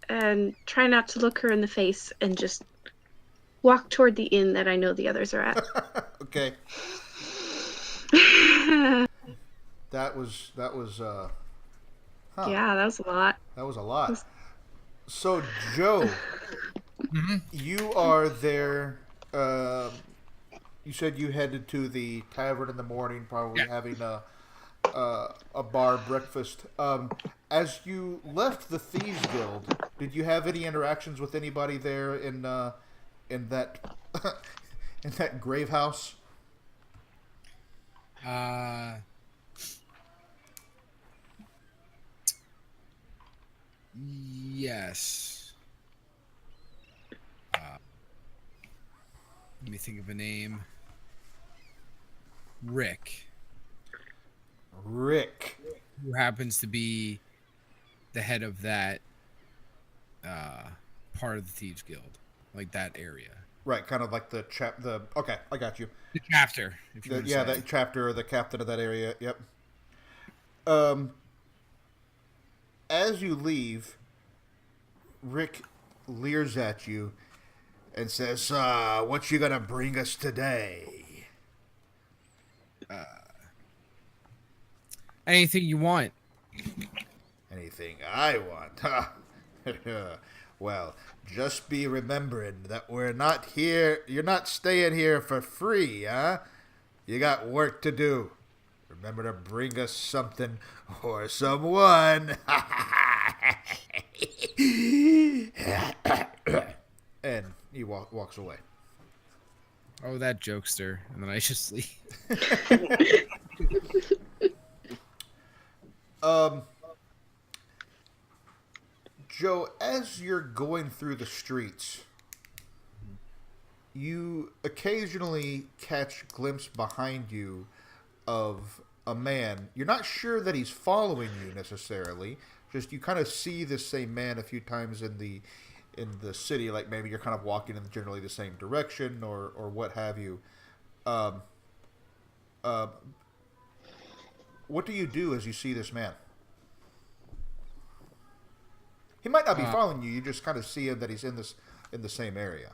and try not to look her in the face and just walk toward the inn that I know the others are at. Okay. That was Yeah, that was a lot. That was a lot. So, Joe, you are there. You said you headed to the tavern in the morning, probably having a bar breakfast. As you left the Thieves Guild, did you have any interactions with anybody there in that in that grave house? Yes. Let me think of a name. Rick. Who happens to be the head of that part of the Thieves Guild, like that area. Right, kind of like okay, I got you. The chapter, if you want to say. That chapter, or the captain of that area. Yep. As you leave, Rick leers at you and says, "What you gonna bring us today?" Anything you want. Anything I want. Well, just be remembering that we're not here. You're not staying here for free, huh? You got work to do. Remember to bring us something or someone. And he walks away. Oh, that jokester. And then I just leave. Joe, as you're going through the streets, you occasionally catch a glimpse behind you of a man. You're not sure that he's following you necessarily. Just you kind of see this same man a few times in the city. Like maybe you're kind of walking in generally the same direction or what have you. Um, uh, what do you do as you see this man? He might not be following you. You just kind of see him that he's in the same area.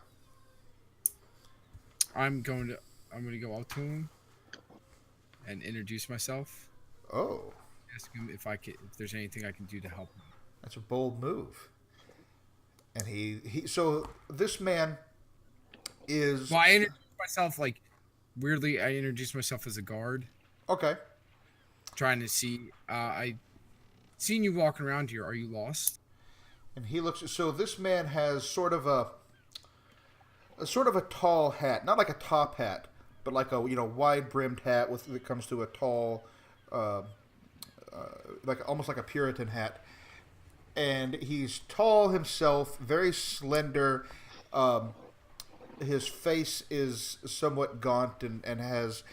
I'm going to go up to him and introduce myself. Oh, Ask him if there's anything I can do to help him. that's a bold move. And so this man is Well, I introduced myself like weirdly. I introduced myself as a guard, okay. trying to see. I seen you walking around here. Are you lost? And he looks. So this man has sort of a tall hat, not like a top hat, but like a wide brimmed hat with that comes to a tall, like almost like a Puritan hat. And he's tall himself, very slender. His face is somewhat gaunt and has.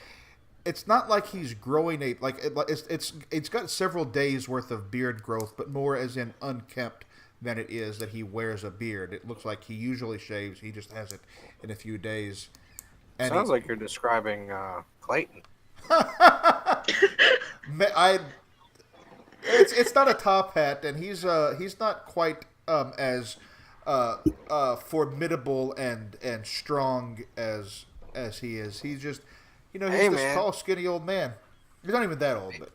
It's not like he's growing it's got several days worth of beard growth, but more as in unkempt than it is that he wears a beard. It looks like he usually shaves. He just has it in a few days. And Sounds like you're describing Clayton. It's not a top hat, and he's not quite as formidable and strong as he is. He's just he's this tall, skinny old man. He's not even that old, but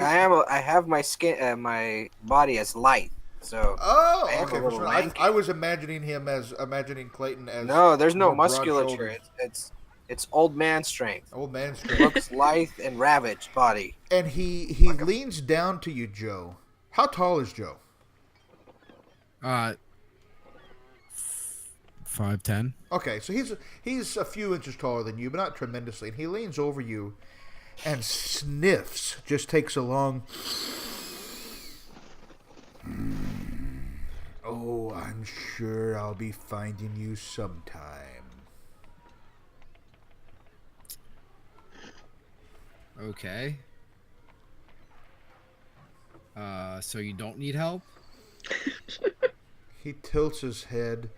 I have my skin, my body as light. So okay. I was imagining Clayton as no. There's no more broad musculature. shoulders. It's old man strength. Old man strength. Looks lithe and ravaged body. And he leans down to you, Joe. How tall is Joe? 5'10". Okay, so he's a few inches taller than you, but not tremendously. And he leans over you and sniffs. Just takes a long. Oh, I'm sure I'll be finding you sometime. Okay. So you don't need help? He tilts his head.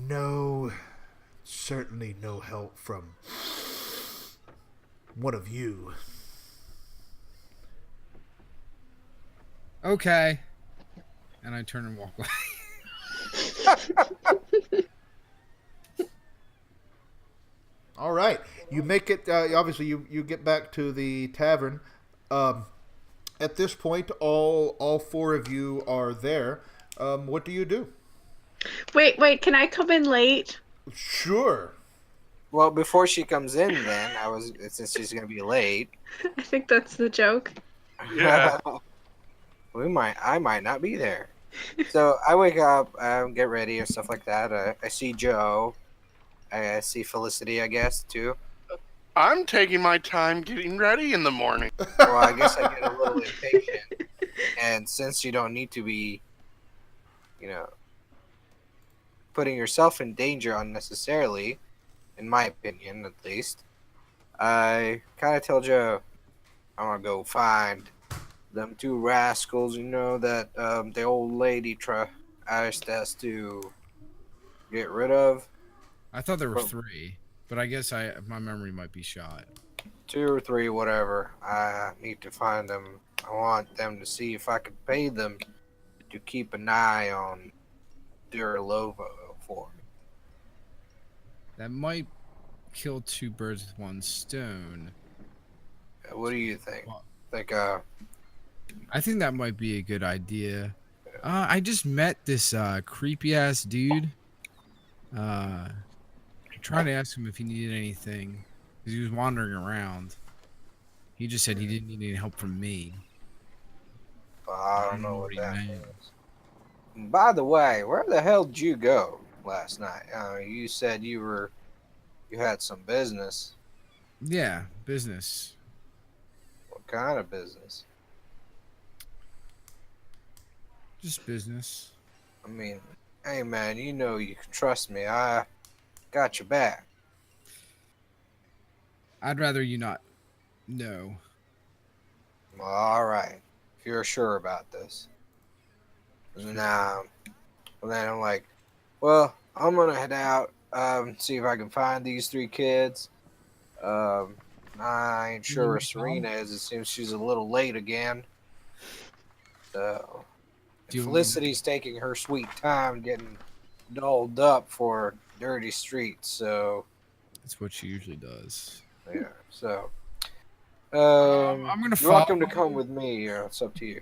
No, certainly no help from one of you. Okay. And I turn and walk away. All right, you make it. Obviously, you get back to the tavern. At this point, all four of you are there. What do you do? Wait, can I come in late? Sure. Well, before she comes in, then since she's gonna be late. I think that's the joke. Yeah. I might not be there. So I wake up, get ready and stuff like that. I see Joe. I see Felicity, I guess, too. I'm taking my time getting ready in the morning. Well, I guess I get a little impatient. And since you don't need to be, putting yourself in danger unnecessarily, in my opinion at least, I kind of tell Joe, I want to go find them two rascals, that the old lady asked us to get rid of. I thought there were 3, but I guess my memory might be shot. 2 or 3, whatever. I need to find them. I want them to see if I could pay them to keep an eye on Duralovo for me. That might kill 2 birds with 1 stone. What do you think? Well, I think that might be a good idea. I just met this creepy ass dude. Trying to ask him if he needed anything because he was wandering around. He just said he didn't need any help from me. I don't know what that means. By the way, where the hell did you go last night? You said you had some business. Yeah, business. What kind of business? Just business. I mean, hey man, you know you can trust me. I got your back. I'd rather you not know. Well, all right, if you're sure about this. Nah. Well, then I'm like, well, I'm gonna head out, see if I can find these 3 kids. Um, I ain't sure where Serena is. It seems she's a little late again. So, Do you- Felicity's taking her sweet time getting dolled up for dirty streets. So, That's what she usually does. yeah. So, I'm gonna you're welcome to follow- come with me. It's up to you.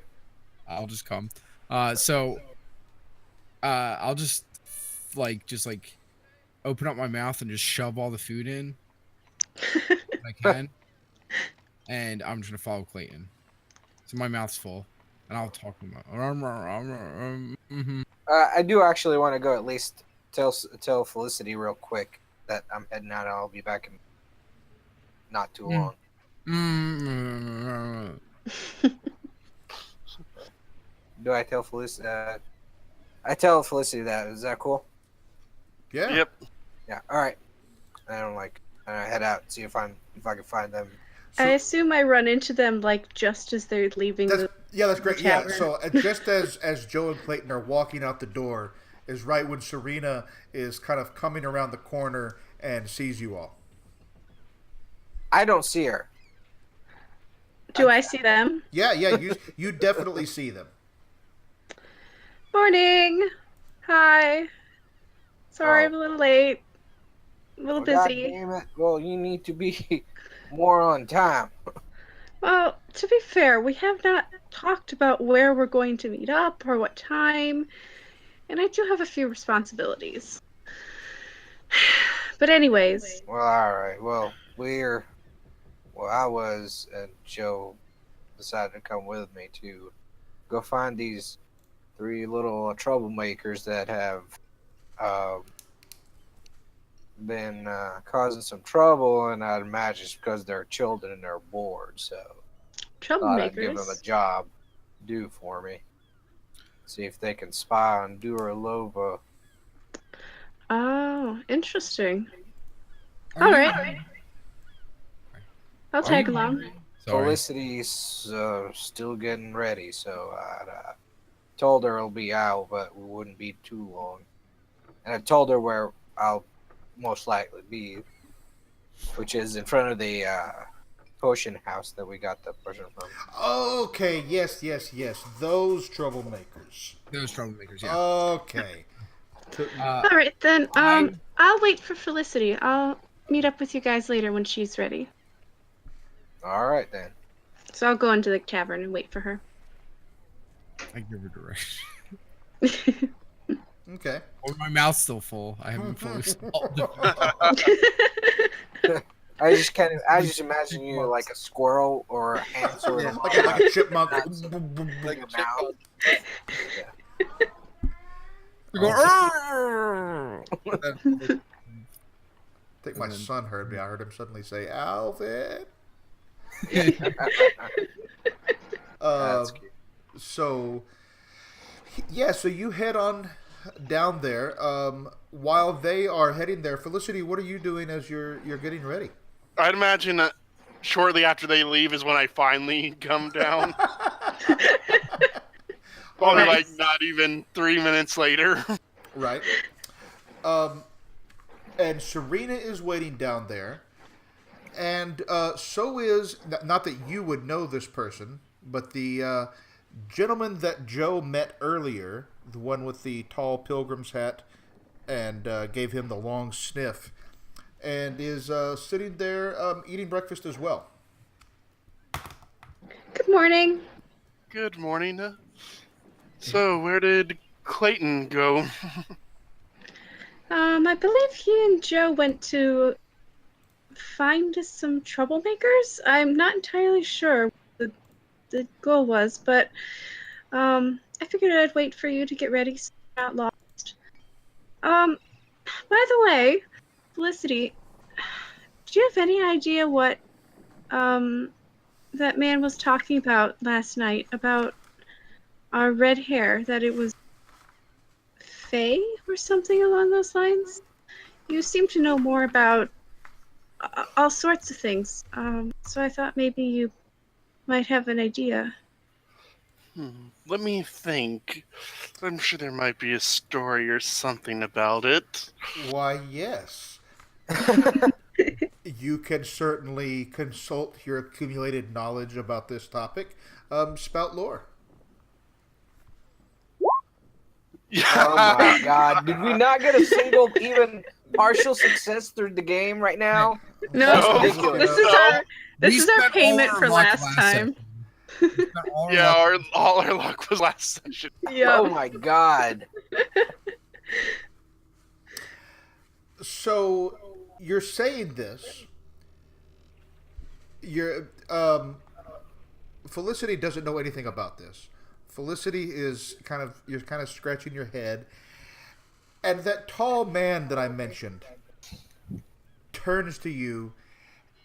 I'll just come. I'll just open up my mouth and just shove all the food in if I can, and I'm just gonna follow Clayton. So my mouth's full, and I'll talk about. I do actually want to go at least tell Felicity real quick that I'm heading out. I'll be back in not too long. Do I tell Felicity? I tell Felicity that. Is that cool? Yeah. Yep. Yeah. All right. And I'm like, I head out and see if I can find them. I assume I run into them like just as they're leaving That's the great. Yeah. tavern. So just as Joe and Clayton are walking out the door, is right when Serena is kind of coming around the corner and sees you all. I don't see her. Do I see them? Yeah. You definitely see them. Morning. Hi. Sorry, Oh. I'm a little late. A little God busy. damn it. Well, you need to be more on time. Well, to be fair, we have not talked about where we're going to meet up or what time, and I do have a few responsibilities. But anyways, Well, all right. Well, I was, and Joe decided to come with me to go find these 3 little troublemakers that have been causing some trouble, and I'd imagine it's because they're children and they're bored. So thought I'd give them a troublemakers. job to do for me. See if they can spy on Duralova. Oh, interesting. Are All you- right. I'll Are tag you along. hungry? Sorry. Felicity's still getting ready, so I told her it'll be out, but we wouldn't be too long. And I told her where I'll most likely be, which is in front of the potion house that we got the potion from. Okay. Yes. Those troublemakers. Those troublemakers, yeah. Okay. All right then. I- I'll wait for Felicity. I'll meet up with you guys later when she's ready. All right then. So I'll go into the tavern and wait for her. I give her direction. Okay. Or my mouth's still full. I haven't fully swallowed it. I just imagine you like a squirrel or a hand sort of Like a chipmunk. like a mouth. We go, "Arr!" I think my son heard me. I heard him suddenly say, "Alvin." That's cute. So, yeah. So you head on down there. While they are heading there, Felicity, what are you doing as you're getting ready? I'd imagine that shortly after they leave is when I finally come down. Probably Nice. like not even 3 minutes later. Right. And Serena is waiting down there, and so is not that you would know this person, but the gentleman that Joe met earlier, the one with the tall pilgrim's hat, and gave him the long sniff, and is sitting there eating breakfast as well. Good morning. Good morning. So, where did Clayton go? I believe he and Joe went to find some troublemakers. I'm not entirely sure what the goal was, but I figured I'd wait for you to get ready so you're not lost. By the way, Felicity, do you have any idea what that man was talking about last night about our red hair, that it was Faye or something along those lines. You seem to know more about all sorts of things. So I thought maybe you might have an idea. Let me think. I'm sure there might be a story or something about it. Why, yes. You can certainly consult your accumulated knowledge about this topic. Spout lore. Oh my god. Did we not get a single, even partial success through the game right now? No, That's No. ridiculous. this is our spent all payment our for luck last time. session. We spent all our Yeah, luck- all our luck was last session. Yeah. Oh my god. So you're saying this. You're Felicity doesn't know anything about this. Felicity is you're kind of scratching your head, and that tall man that I mentioned turns to you,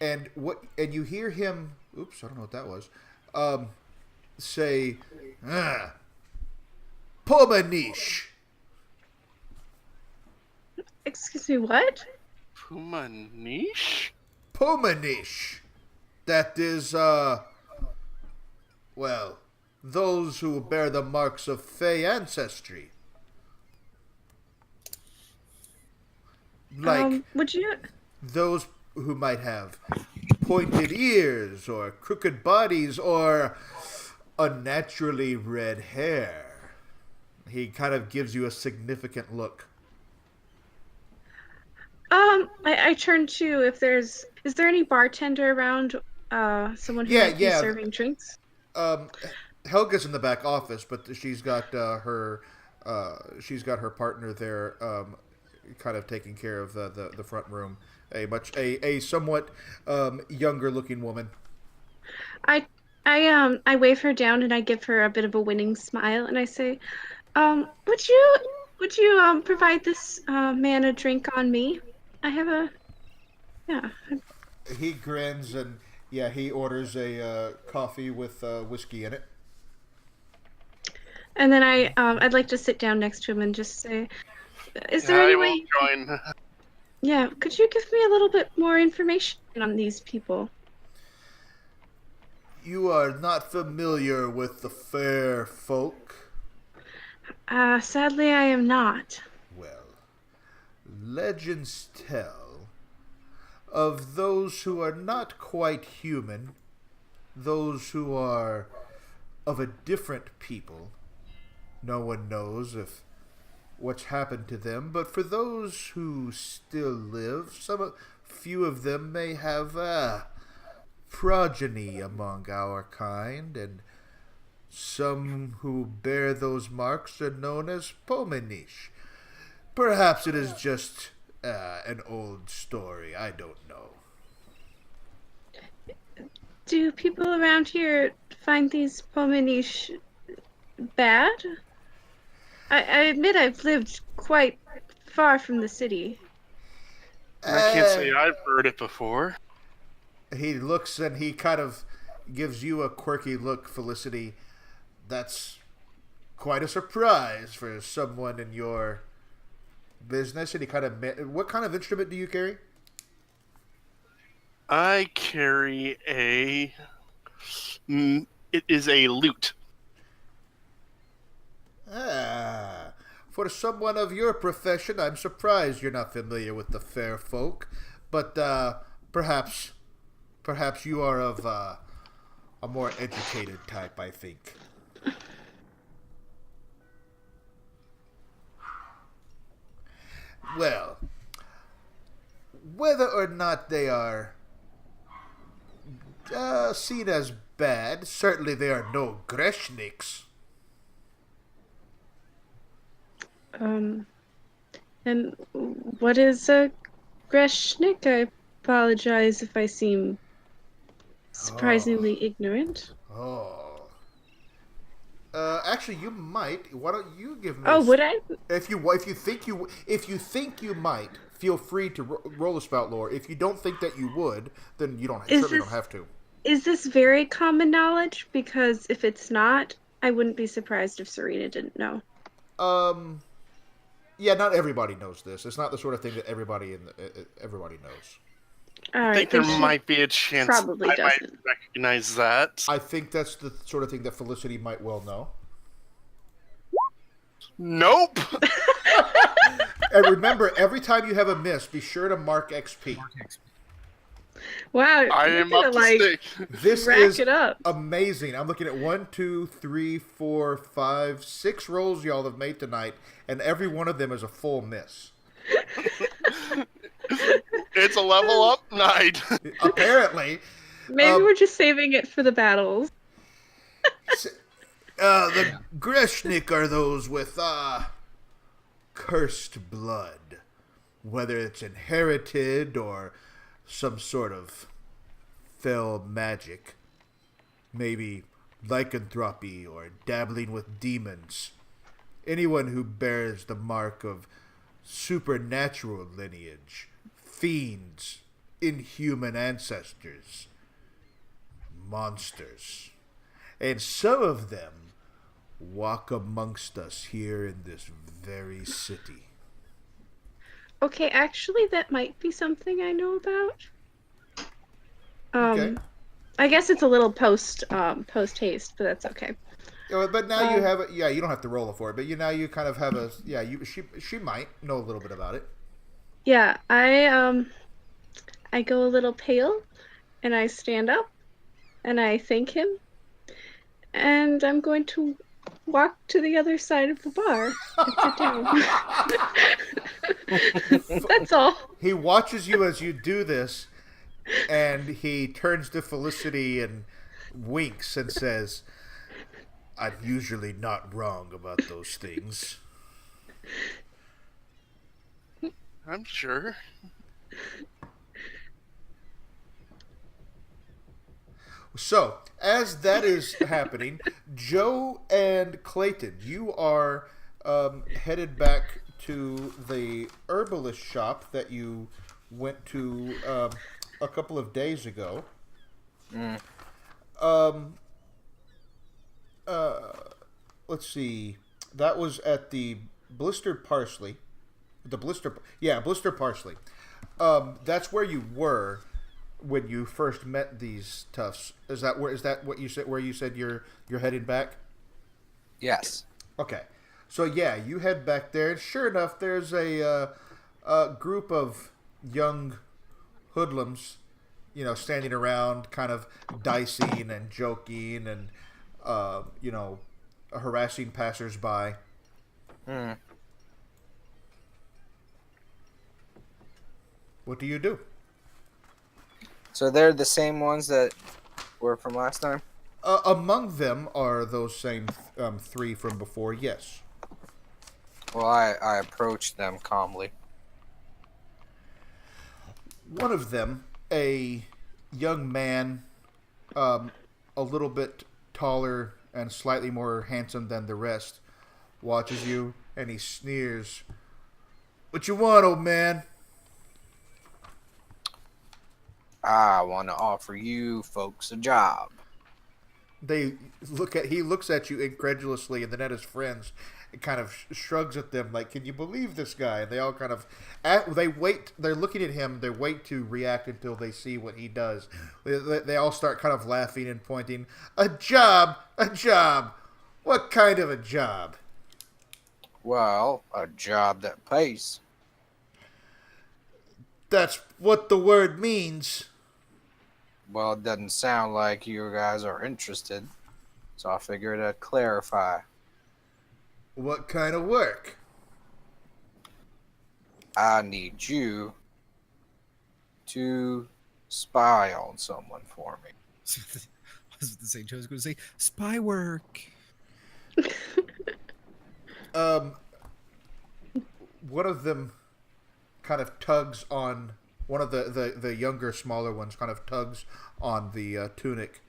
and you hear him. Oops, I don't know what that was. Say, Pomanish. Excuse me, what? Puma niche? Pomanish. That is, well, those who bear the marks of Fey ancestry. Like Would you? those who might have pointed ears or crooked bodies or unnaturally red hair. He kind of gives you a significant look. I turn to if is there any bartender around? Someone who might be serving drinks. Helga's in the back office, but she's got her partner there, kind of taking care of the front room. A somewhat younger looking woman. I wave her down and I give her a bit of a winning smile and I say, would you provide this man a drink on me? I have a He grins and he orders a coffee with whiskey in it. And then I'd like to sit down next to him and just say, is there I any will way? join. Yeah, could you give me a little bit more information on these people? You are not familiar with the fair folk? Sadly, I am not. Well, legends tell of those who are not quite human, those who are of a different people. No one knows if what's happened to them, but for those who still live, few of them may have progeny among our kind, and some who bear those marks are known as Pomanish. Perhaps it is just an old story. I don't know. Do people around here find these Pomanish bad? I admit I've lived quite far from the city. I can't say I've heard it before. He looks and he kind of gives you a quirky look, Felicity. That's quite a surprise for someone in your business. And he kind of... What kind of instrument do you carry? I carry a... It is a lute. For someone of your profession, I'm surprised you're not familiar with the fair folk. But perhaps you are of a more educated type, I think. Well, whether or not they are seen as bad, certainly they are no Greshniks. And what is a Greshnik? I apologize if I seem surprisingly ignorant. Oh. Actually, you might. Why don't you give me? Oh, would I? If you think you might, feel free to roll a spout lore. If you don't think that you would, then you certainly don't have to. Is this very common knowledge? Because if it's not, I wouldn't be surprised if Serena didn't know. Yeah, not everybody knows this. It's not the sort of thing that everybody everybody knows. All I right, think there then she might be a chance probably I might doesn't. recognize that. I think that's the sort of thing that Felicity might well know. Nope. And remember, every time you have a miss, be sure to mark XP. Wow, I you're am gonna up to like stick. This rack is it up. amazing. I'm looking at 1, 2, 3, 4, 5, 6 rolls y'all have made tonight, and every one of them is a full miss. It's a level up night. Apparently. Maybe we're just saving it for the battles. The Greshnik are those with, cursed blood. Whether it's inherited or some sort of fell magic. Maybe lycanthropy or dabbling with demons. Anyone who bears the mark of supernatural lineage, fiends, inhuman ancestors, monsters. And some of them walk amongst us here in this very city. Okay, actually, that might be something I know about. Okay. I guess it's a little post haste, but that's okay. But now you have it. Yeah, you don't have to roll it for it. But now you kind of have a. Yeah, she might know a little bit about it. Yeah, I go a little pale, and I stand up, and I thank him, and I'm going to walk to the other side of the bar and sit down. That's all. He watches you as you do this, and he turns to Felicity and winks and says, "I'm usually not wrong about those things." I'm sure. So, as that is happening, Joe and Clayton, you are headed back to the herbalist shop that you went to a couple of days ago. Let's see. That was at the Blistered Parsley. Blister Parsley. That's where you were when you first met these toughs. Is that what you said? Where you said you're heading back? Yes. Okay. So yeah, you head back there, and sure enough, there's a group of young hoodlums, standing around, kind of dicing and joking and harassing passersby. What do you do? So they're the same ones that were from last time? Among them are those same 3 from before, yes. Well, I approached them calmly. One of them, a young man, a little bit taller and slightly more handsome than the rest, watches you and he sneers. "What you want, old man?" I want to offer you folks a job. He looks at you incredulously and then at his friends and kind of shrugs at them like, "Can you believe this guy?" And they all kind of they're looking at him, they wait to react until they see what he does. They all start kind of laughing and pointing. A job. What kind of a job?" Well, a job that pays. "That's what the word means." Well, it doesn't sound like you guys are interested, so I figured I'd clarify. "What kind of work?" I need you to spy on someone for me. I was the same. Joe's going to say spy work. One of them kind of tugs on one of the younger, smaller ones. Kind of tugs on the tunic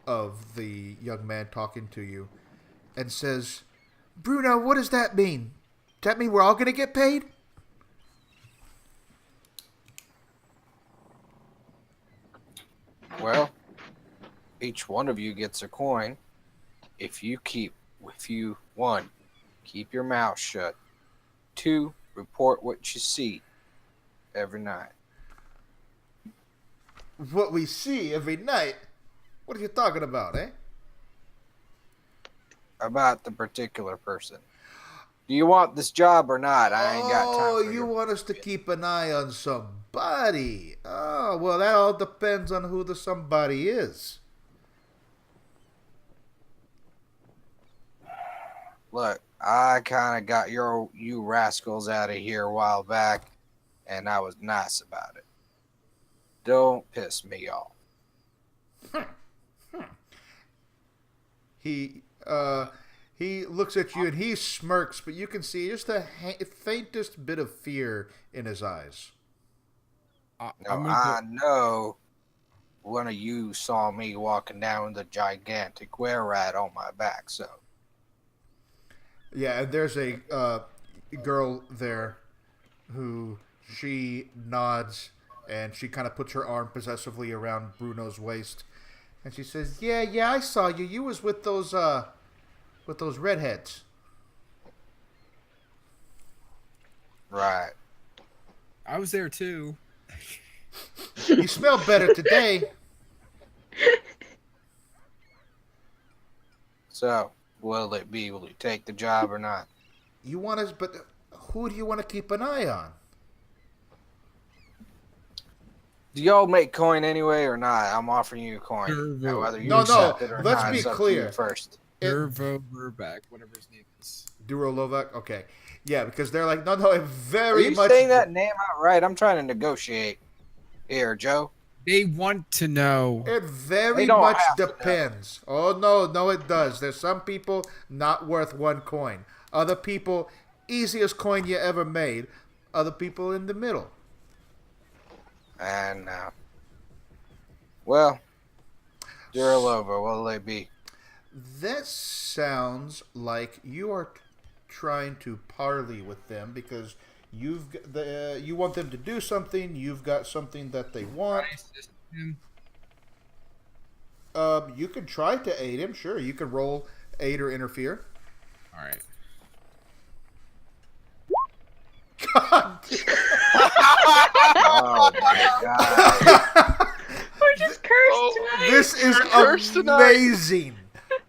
of the young man talking to you, and says, "Bruno, what does that mean? Does that mean we're all going to get paid?" Well, Each one of you gets a coin. If you one, keep your mouth shut. 2, report what you see every night. What we see every night? What are you talking about, eh? About the particular person. Do you want this job or not? I ain't got time for you want us to keep an eye on somebody. Oh, well, that all depends on who the somebody is. Look, I kind of got you rascals out of here a while back, and I was nice about it. Don't piss me off. He looks at you and he smirks, but you can see just the faintest bit of fear in his eyes. I know one of you saw me walking down with a gigantic were rat on my back, so. Yeah, and there's a girl there who she nods and she kind of puts her arm possessively around Bruno's waist. And she says, yeah, I saw you. You was with those redheads. Right. I was there too. You smell better today. So, will you take the job or not? You want us, but who do you want to keep an eye on? Do y'all make coin anyway or not? I'm offering you a coin. Now, whether you accept it or let's not, be it's up to clear. you first. Durvo Verback, whatever his name is. Duro Lovak? Okay. Yeah, because they're like, no, it Are very you much... saying that name out right? I'm trying to negotiate here, Joe. They want to know. It very They don't much have to depends. Oh, no, it does. There's some people not worth 1 coin. Other people, easiest coin you ever made. Other people in the middle. And, well, Duralova, what'll they be? That sounds like you are trying to parley with them because you want them to do something. You've got something that they want. You can try to aid him. Sure, you can roll aid or interfere. All right. God. Oh my god. We're just cursed tonight. This is cursed tonight. amazing.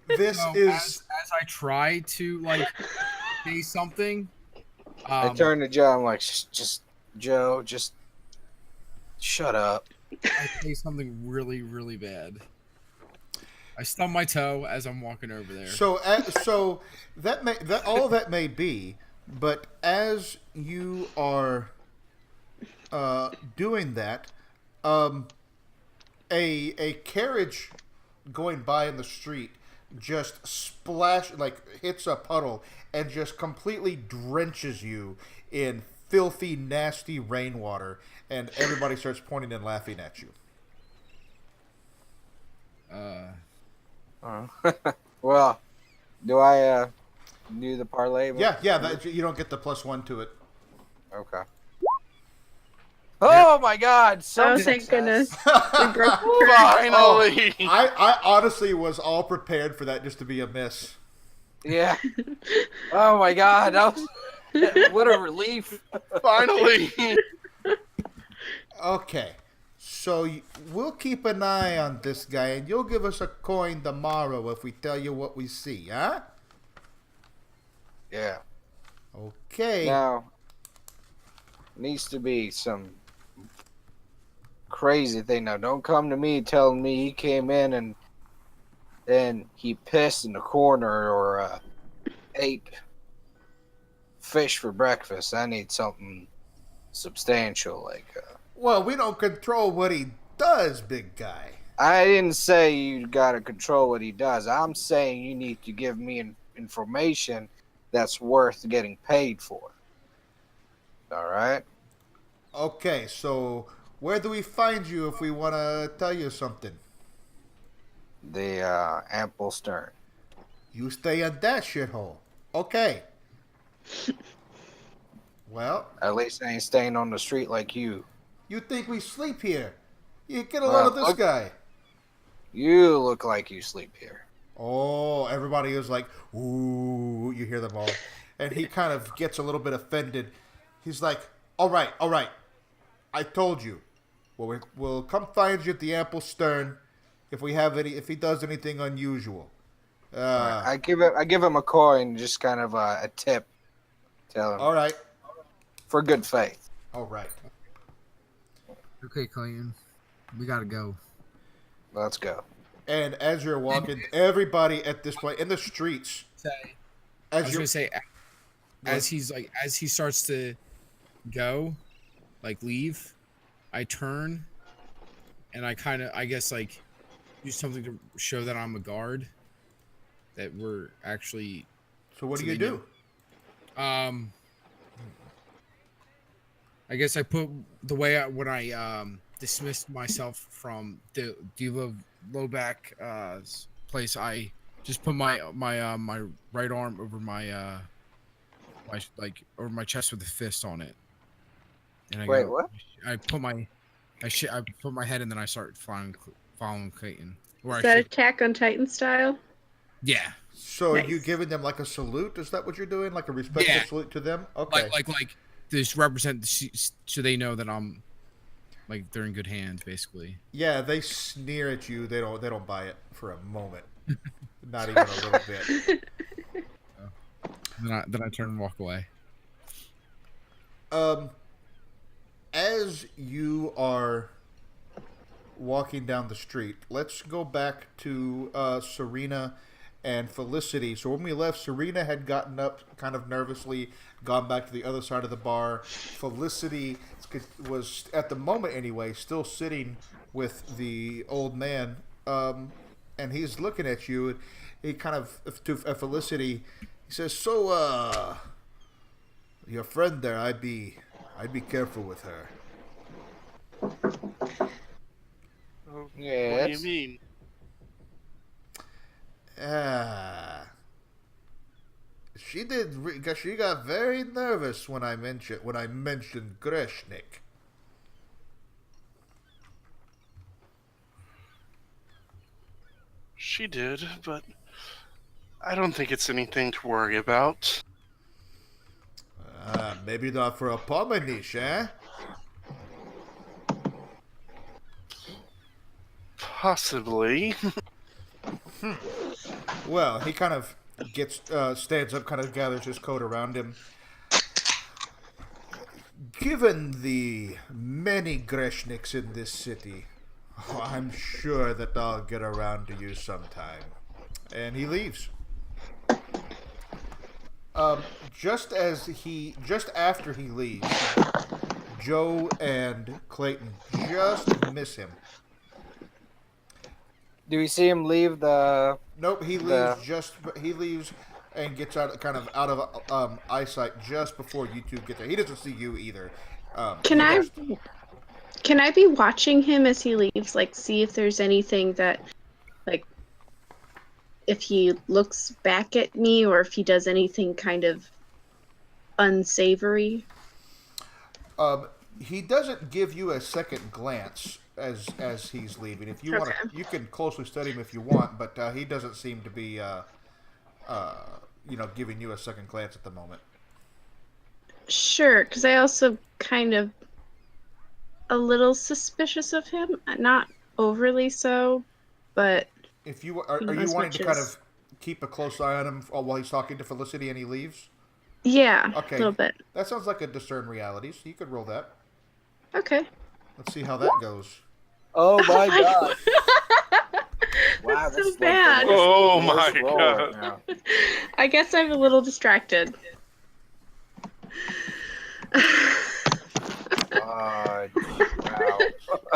This So is. as I try to say something, I turn to Joe. I'm like, Joe, just shut up. I say something really, really bad. I stub my toe as I'm walking over there. So all of that may be, but as you are doing that, a carriage going by in the street just hits a puddle and just completely drenches you in filthy, nasty rainwater, and everybody starts pointing and laughing at you. Well, do I do the parlay? Yeah, you don't get the +1 to it. Okay. Oh my God! Oh, thank goodness. We broke the curse. Finally. I honestly was all prepared for that just to be a miss. Yeah. Oh my God! What a relief! Finally. Okay, so we'll keep an eye on this guy, and you'll give us a coin tomorrow if we tell you what we see, huh? Yeah. Okay. Now, needs to be some crazy thing. Now, don't come to me telling me he came in and then he pissed in the corner or ate fish for breakfast. I need something substantial, like. Well, we don't control what he does, big guy. I didn't say you gotta control what he does. I'm saying you need to give me information that's worth getting paid for. All right? Okay, so where do we find you if we want to tell you something? The Ample Stern. You stay on that shithole. Okay. Well, At least I ain't staying on the street like you. you think we sleep here? You get a load of this look- guy. You look like you sleep here. Oh, everybody is like, ooh, you hear them all. And he kind of gets a little bit offended. He's like, all right, I told you. Well, we'll come find you at the ample stern if he does anything unusual. Alright, I give him a coin, just kind of a tip. Tell him All right, for good faith. all right. Okay, Clayton, we gotta go. Let's go. And as you're walking, everybody at this point in the streets, I as was you're gonna say, as he starts to go, like leave, I turn, and I guess like do something to show that I'm a guard, that we're actually. so what do So you they do? I guess I put the way when I dismissed myself from the Lowback place. I just put my right arm over my over my chest with a fist on it, and I Wait, go. what? I put my I put my head and then I start following Clayton. Is that Attack on Titan style? Yeah. So are you Nice. giving them like a salute? Is that what you're doing? Like a respectful Yeah. salute to them? Okay. Like this represent so they know that I'm like they're in good hands basically. Yeah, they sneer at you. They don't buy it for a moment. Not even a little bit. Then I turn and walk away. As you are walking down the street, let's go back to Serena and Felicity. So when we left, Serena had gotten up kind of nervously, gone back to the other side of the bar. Felicity was, at the moment anyway, still sitting with the old man, and he's looking at you. And he kind of, to Felicity, he says, "So, your friend there, I'd be careful with her." Oh, What do you Yes. mean? She did. She got very nervous when I mentioned Greshnik. She did, but I don't think it's anything to worry about. Maybe not for a Pomanish, eh? Possibly. Well, he kind of stands up, kind of gathers his coat around him. Given the many Greshniks in this city, I'm sure that I'll get around to you sometime. And he leaves. Just after he leaves, Joe and Clayton just miss him. Do we see him leave the? Nope, he leaves he leaves and gets out of eyesight just before you two get there. He doesn't see you either. Can you I guys- can I be watching him as he leaves? Like, see if there's anything that, like, if he looks back at me or if he does anything kind of unsavory. He doesn't give you a second glance as he's leaving. If you want Okay. to, you can closely study him if you want, but he doesn't seem to be, giving you a second glance at the moment. Sure, because I also kind of a little suspicious of him. Not overly so, but If you are you as wanting much to kind as- of keep a close eye on him while he's talking to Felicity and he leaves? yeah, Okay. a little bit. That sounds like a discern reality, so you could roll that. Okay. Let's see how that goes. Oh my my god! That's Wow, so this is bad. Oh the worst my roll God. right now. I guess I'm a little distracted.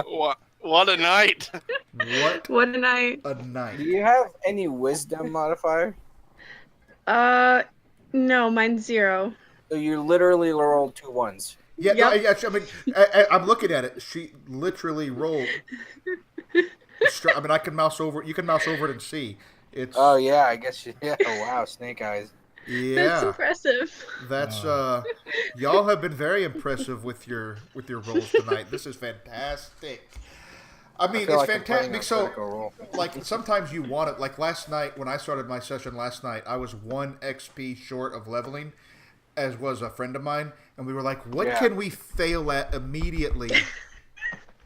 Wow. What a night! What What a night. a Do night. you have any wisdom modifier? No, mine's 0. So you literally rolled 2 1s. Yeah, Yep. I mean, I'm looking at it. She literally rolled. I mean, I can mouse over. You can mouse over it and see. It's Oh yeah, I guess you. Yeah. Wow, snake eyes. That's yeah. impressive. That's y'all have been very impressive with your rolls tonight. This is fantastic. I I mean, feel it's like I'm playing fantastic. a So, critical role. like, sometimes you want it. Like last night, when I started my session last night, I was 1 XP short of leveling, as was a friend of mine, and we were like, "What Yeah. can we fail at immediately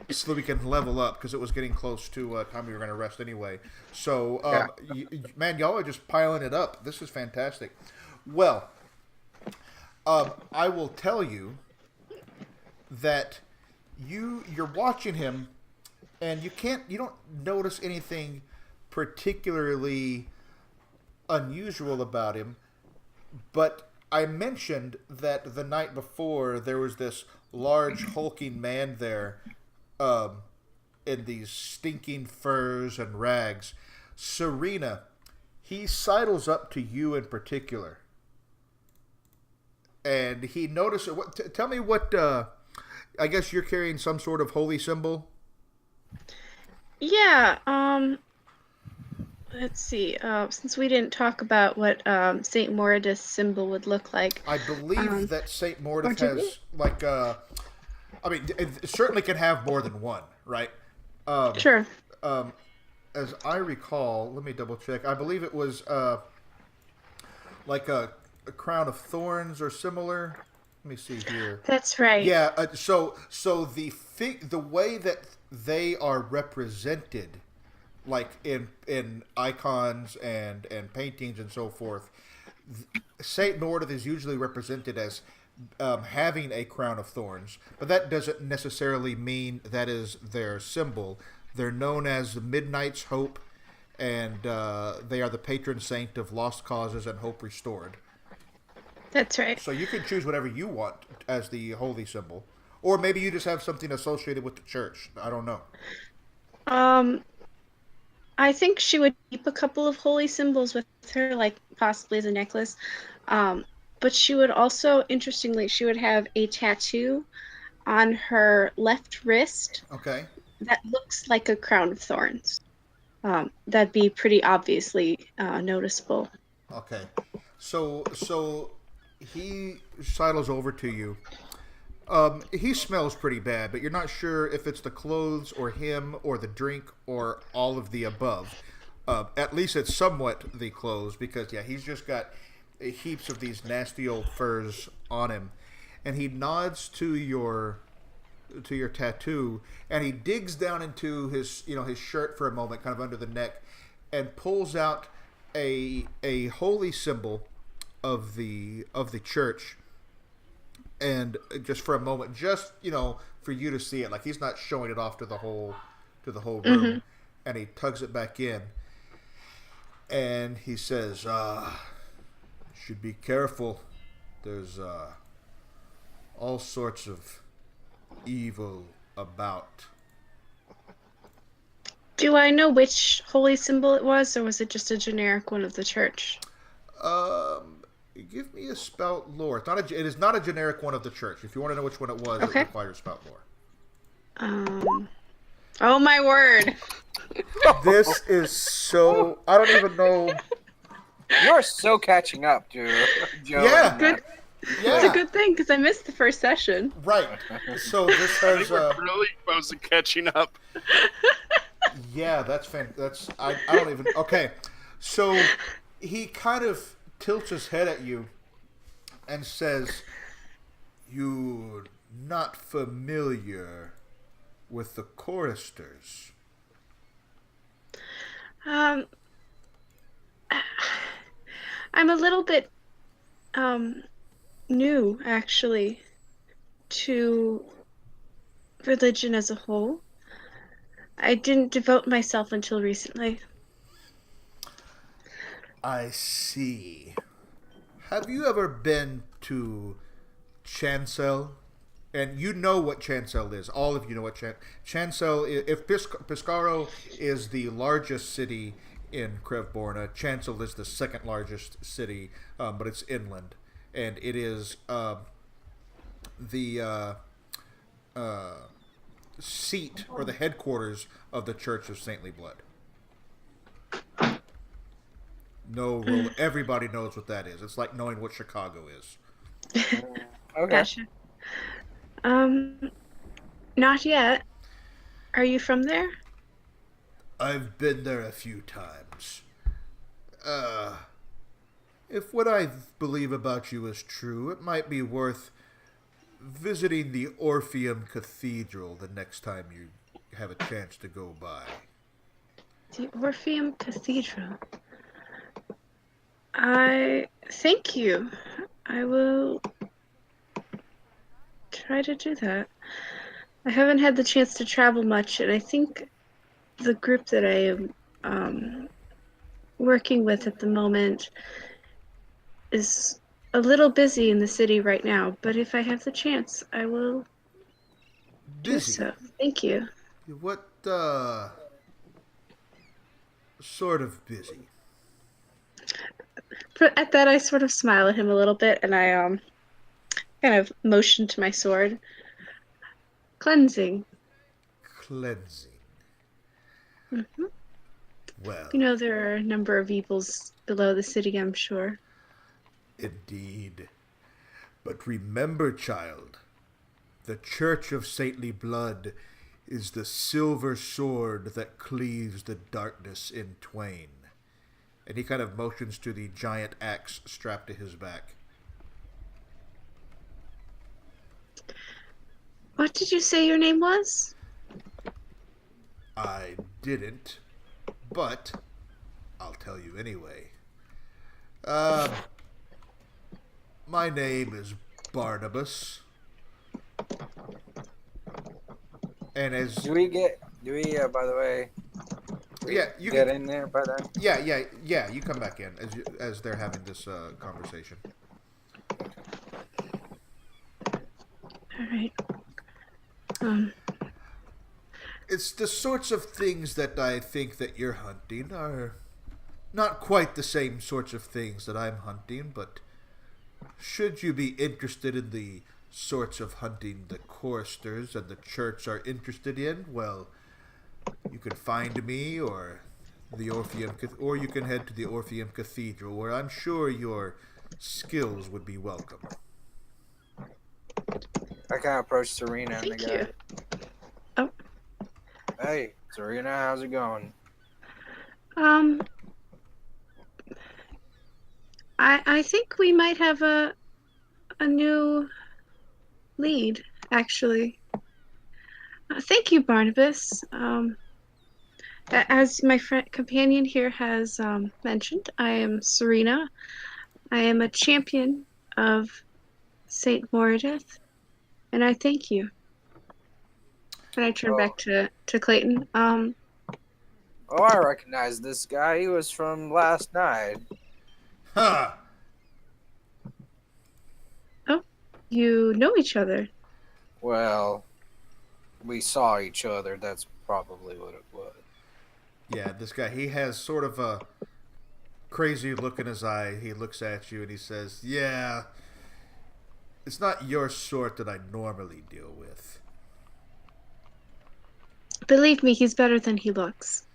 so that we can level up?" Because it was getting close to time we were going to rest anyway. So, Yeah. man, y'all are just piling it up. This is fantastic. Well, I will tell you that you're watching him, and you don't notice anything particularly unusual about him. But I mentioned that the night before there was this large hulking man there, um, in these stinking furs and rags. Serena, he sidles up to you in particular, and he notices. Tell me what. I guess you're carrying some sort of holy symbol. Yeah, let's see. Since we didn't talk about what Saint Moridus symbol would look like. I believe that Saint or Mordeth did we? has like. I mean, it certainly can have more than one, right? Sure. As I recall, let me double check. I believe it was like a crown of thorns or similar. Let me see here. That's right. Yeah. So the way that they are represented, like in icons and paintings and so forth, Saint Nordith is usually represented as having a crown of thorns, but that doesn't necessarily mean that is their symbol. They're known as the Midnight's Hope, and they are the patron saint of lost causes and hope restored. That's right. So you can choose whatever you want as the holy symbol, or maybe you just have something associated with the church. I don't know. I think she would keep a couple of holy symbols with her, like possibly as a necklace. But she would also, interestingly, she would have a tattoo on her left wrist Okay. that looks like a crown of thorns. That'd be pretty obviously noticeable. Okay. So he sidles over to you. He smells pretty bad, but you're not sure if it's the clothes or him or the drink or all of the above. At least it's somewhat the clothes, because yeah, he's just got heaps of these nasty old furs on him, and he nods to your tattoo, and he digs down into his his shirt for a moment, kind of under the neck, and pulls out a holy symbol of the church. And just for a moment, just for you to see it, like he's not showing it off to the whole room, Mm-hmm. and he tugs it back in, and he says, "Should be careful. There's all sorts of evil about." Do I know which holy symbol it was, or was it just a generic one of the church? Give me a spout lore. It is not a generic one of the church. If you want to know which one it was, Okay. it requires spout lore. Oh my word! This is so. I don't even know. You're so catching up, Joe. Yeah. Good. Yeah. It's a good thing because I missed the first session. Right. So this I think has. we're really close to catching up. Yeah, that's I don't even. Okay, so he kind of tilts his head at you and says, "You're not familiar with the choristers." I'm a little bit new actually to religion as a whole. I didn't devote myself until recently. I see. Have you ever been to Chancel? And you know what Chancel is. All of you know what Chancel is. If Piscaro is the largest city in Krevborna, Chancel is the second largest city, but it's inland. And it is the seat or the headquarters of the Church of Saintly Blood. No, everybody knows what that is. It's like knowing what Chicago is. Okay. Gotcha. Not yet. Are you from there? I've been there a few times. If what I believe about you is true, it might be worth visiting the Orpheum Cathedral the next time you have a chance to go by. The Orpheum Cathedral. I thank you. I will try to do that. I haven't had the chance to travel much, and I think the group that I am working with at the moment is a little busy in the city right now, but if I have the chance, I will do Busy? so. Thank you. What, sort of busy? At that, I sort of smile at him a little bit, and I kind of motion to my sword. Cleansing. Cleansing. Hmm. Well, You know, there are a number of evils below the city, I'm sure. indeed. But remember, child, the Church of Saintly Blood is the silver sword that cleaves the darkness in twain. And he kind of motions to the giant axe strapped to his back. What did you say your name was? I didn't, but I'll tell you anyway. My name is Barnabas. And as Do we, by the way, yeah, you get can, in there by then? yeah, you come back in as they're having this conversation. All right. It's the sorts of things that I think that you're hunting are not quite the same sorts of things that I'm hunting, but should you be interested in the sorts of hunting the choristers and the church are interested in, well, you can find me or or you can head to the Orpheum Cathedral, where I'm sure your skills would be welcome. I kind of approached Serena and the Thank guy. you. Oh. Hey, Serena, how's it going? I think we might have a new lead, actually. Thank you, Barnabas. As my companion here has mentioned, I am Serena. I am a champion of Saint Morideth, and I thank you. And I turn back to Clayton. Oh, I recognize this guy. He was from last night. Ha! Oh, you know each other. Well, we saw each other. That's probably what it was. Yeah, this guy, he has sort of a crazy look in his eye. He looks at you and he says, yeah, it's not your sort that I normally deal with. Believe me, he's better than he looks.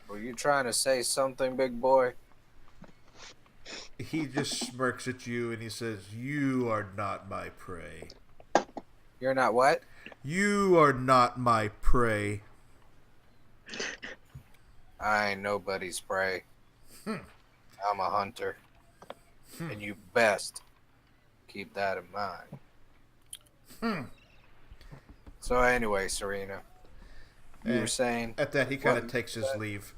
Were you trying to say something, big boy? He just smirks at you and he says, you are not my prey. You're not what? You are not my prey. I ain't nobody's prey. I'm a hunter. And you best keep that in mind. So anyway, Serena, you were saying... At that, he kind of takes his leave.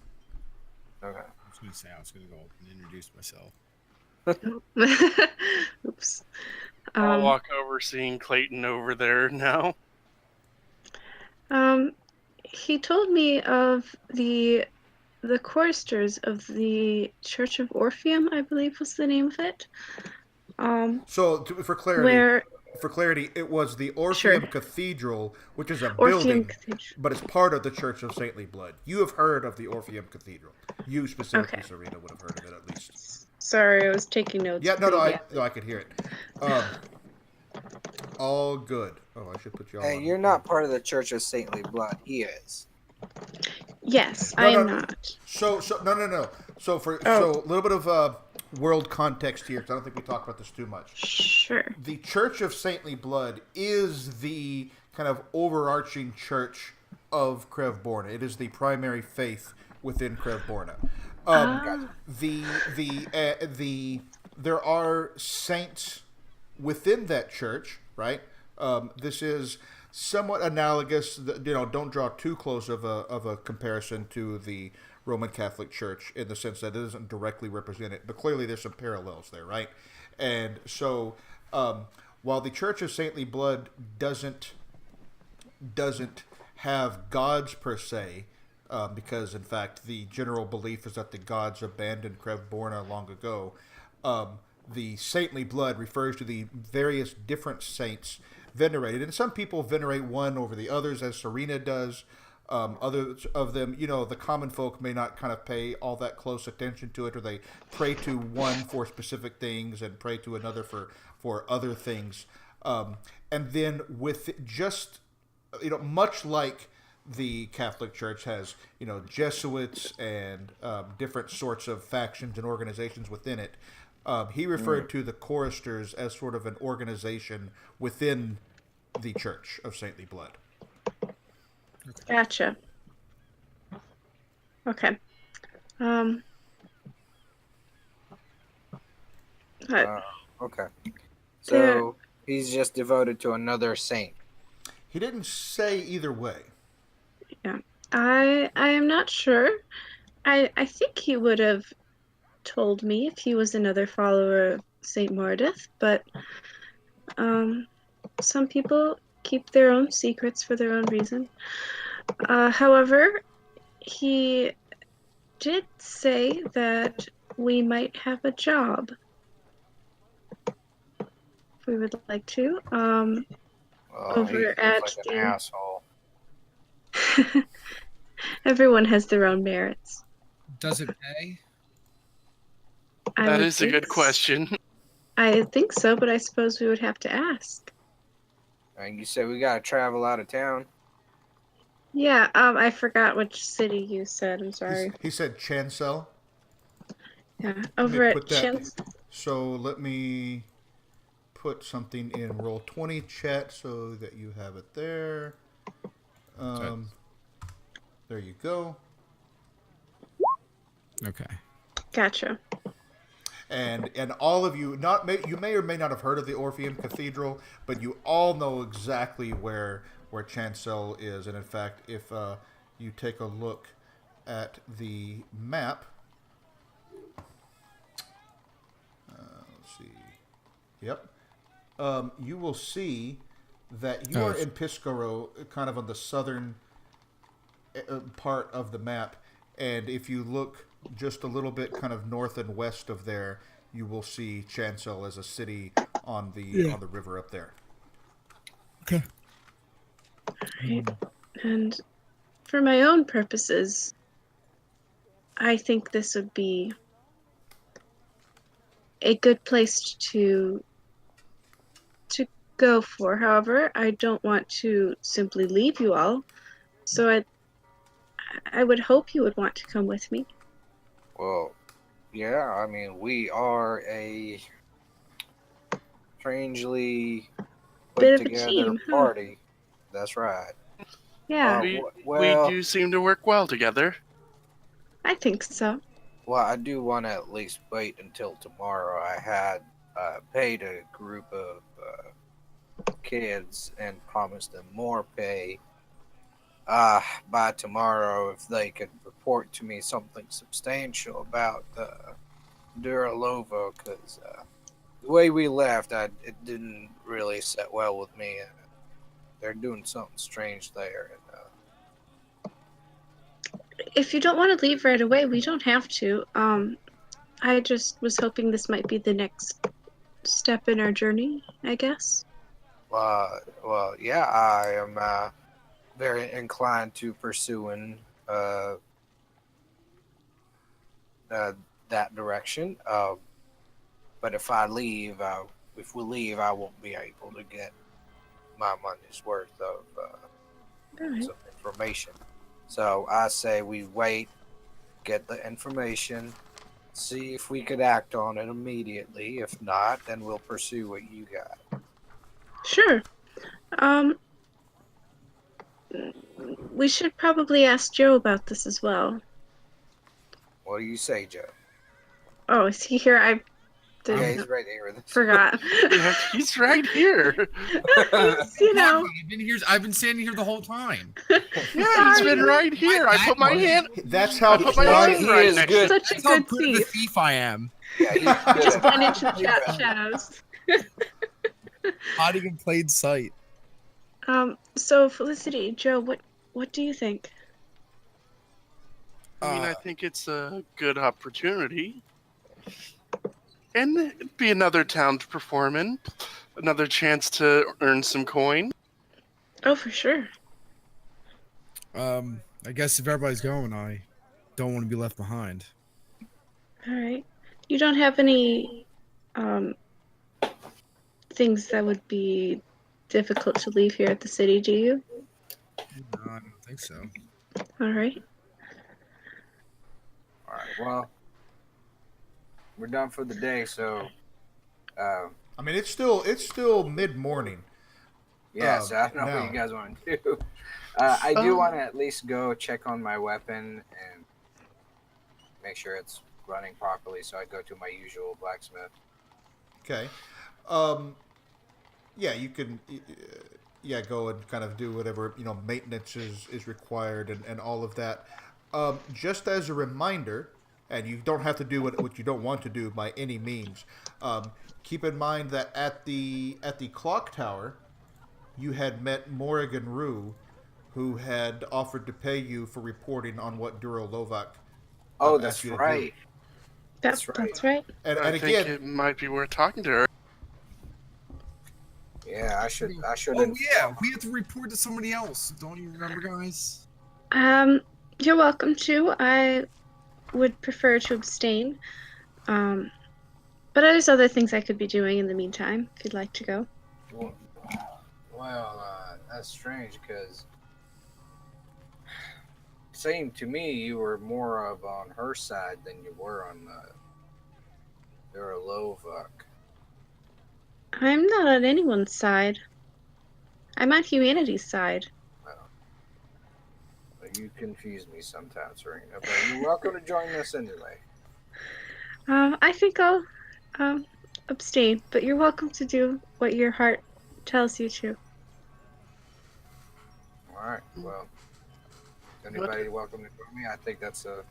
Okay. I was going to say I was going to go and introduce myself. Oops. I'll walk over, seeing Clayton over there now. He told me of the choristers of the Church of Orpheum, I believe was the name of it. So, for clarity, Where it was the Orpheum Sure. Cathedral, which is a Orpheum building, Cathedral. but it's part of the Church of Saintly Blood. You have heard of the Orpheum Cathedral. You specifically, Okay. Serena, would have heard of it at least. Sorry, I was taking notes. Yeah, pretty I badly. could hear it. All good. Oh, I should put you all Hey, on. you're not part of the Church of Saintly Blood. He is. Yes, No, I am no. not. So no. So a little bit of world context here, because I don't think we talked about this too much. Sure. The Church of Saintly Blood is the kind of overarching church of Krevborna. It is the primary faith within Krevborna. Ah, There are saints within that church, right? This is somewhat analogous. Don't draw too close of a comparison to the Roman Catholic Church in the sense that it isn't directly represented, but clearly there's some parallels there, right? And so, while the Church of Saintly Blood doesn't have gods per se, because in fact the general belief is that the gods abandoned Krevborna long ago. The saintly blood refers to the various different saints venerated, and some people venerate one over the others, as Serena does. Others of them, the common folk may not kind of pay all that close attention to it, or they pray to one for specific things and pray to another for other things. And then with just, much like the Catholic Church has, Jesuits and different sorts of factions and organizations within it. He referred to the choristers as sort of an organization within the Church of Saintly Blood. gotcha. Okay. But Okay. There- So he's just devoted to another saint. He didn't say either way. yeah, I am not sure. I think he would have told me if he was another follower of Saint Mordeth, but some people keep their own secrets for their own reason. However, he did say that we might have a job if we would like to. Oh, he Over seems at like an the- asshole. Everyone has their own merits. Does it pay? I That would is a good think question. I think so, but I suppose we would have to ask. And you said we gotta travel out of town. Yeah, I forgot which city you said. I'm sorry. He said Chancel. Yeah, Let me over at put that. Chins. So let me put something in Roll20 chat so that you have it there. There you go. Okay. Gotcha. And all of you, you may or may not have heard of the Orpheum Cathedral, but you all know exactly where Chancel is. And in fact, if you take a look at the map, let's see. Yep. You will see that you are in Piscaro, kind of on the southern part of the map. And if you look just a little bit kind of north and west of there, you will see Chancel as a city on the river up there. Okay. Right. And for my own purposes, I think this would be a good place to go for. However, I don't want to simply leave you all, so I would hope you would want to come with me. Well, yeah, I mean, we are a strangely Bit put of a together team, huh? party. That's right. Yeah, We Well, do seem to work well together. I think so. well, I do want to at least wait until tomorrow. I had paid a group of kids and promised them more pay by tomorrow if they could report to me something substantial about Duralova, because the way we left, it didn't really sit well with me. They're doing something strange there. And, If you don't want to leave right away, we don't have to. I just was hoping this might be the next step in our journey, I guess. well, yeah, I am very inclined to pursuing that direction. But if we leave, I won't be able to get my money's worth of All right. some information. So I say we wait, get the information, see if we could act on it immediately. If not, then we'll pursue what you got. Sure. We should probably ask Joe about this as well. What do you say, Joe? Oh, is he here? I Yeah, didn't he's right here with us. forgot. Yeah, he's right here. I've been standing here the whole time. Yeah, he's been right here. I put my hand. That's how I put my quiet. hand He right is next good. to. Such a That's how good good of a thief. thief I am. Yeah, he's good Just at blend that. into the shadows. Hiding in plain sight. So Felicity, Joe, what do you think? I mean, I think it's a good opportunity, and it'd be another town to perform in, another chance to earn some coin. Oh, for sure. I guess if everybody's going, I don't want to be left behind. All right. You don't have any um things that would be difficult to leave here at the city, do you? No, I don't think so. All right. All right. Well, we're done for the day. So, I mean, it's still mid morning. yeah. So I don't know now. what you guys want to do. I do want to at least go check on my weapon and make sure it's running properly. So I go to my usual blacksmith. Okay. Yeah, you can. Yeah, go and kind of do whatever maintenance is required and all of that. Just as a reminder, and you don't have to do what you don't want to do by any means. Keep in mind that at the clock tower, you had met Morrigan Rue, who had offered to pay you for reporting on what Duro Lovak. Oh, asked that's you to right. do. That's right. That's right. And I again, think it might be worth talking to her. Yeah, I should. Oh yeah, we have to report to somebody else. Don't you remember, guys? You're welcome to. I would prefer to abstain. But there's other things I could be doing in the meantime, if you'd like to go. Well, that's strange because it seemed to me you were more of on her side than you were on the Lovak. I'm not on anyone's side. I'm on humanity's side. But you confuse me sometimes, Serena. But you're welcome to join us anyway. I think I'll abstain, but you're welcome to do what your heart tells you to. All right. Well, anybody welcome to join me? I think that's a.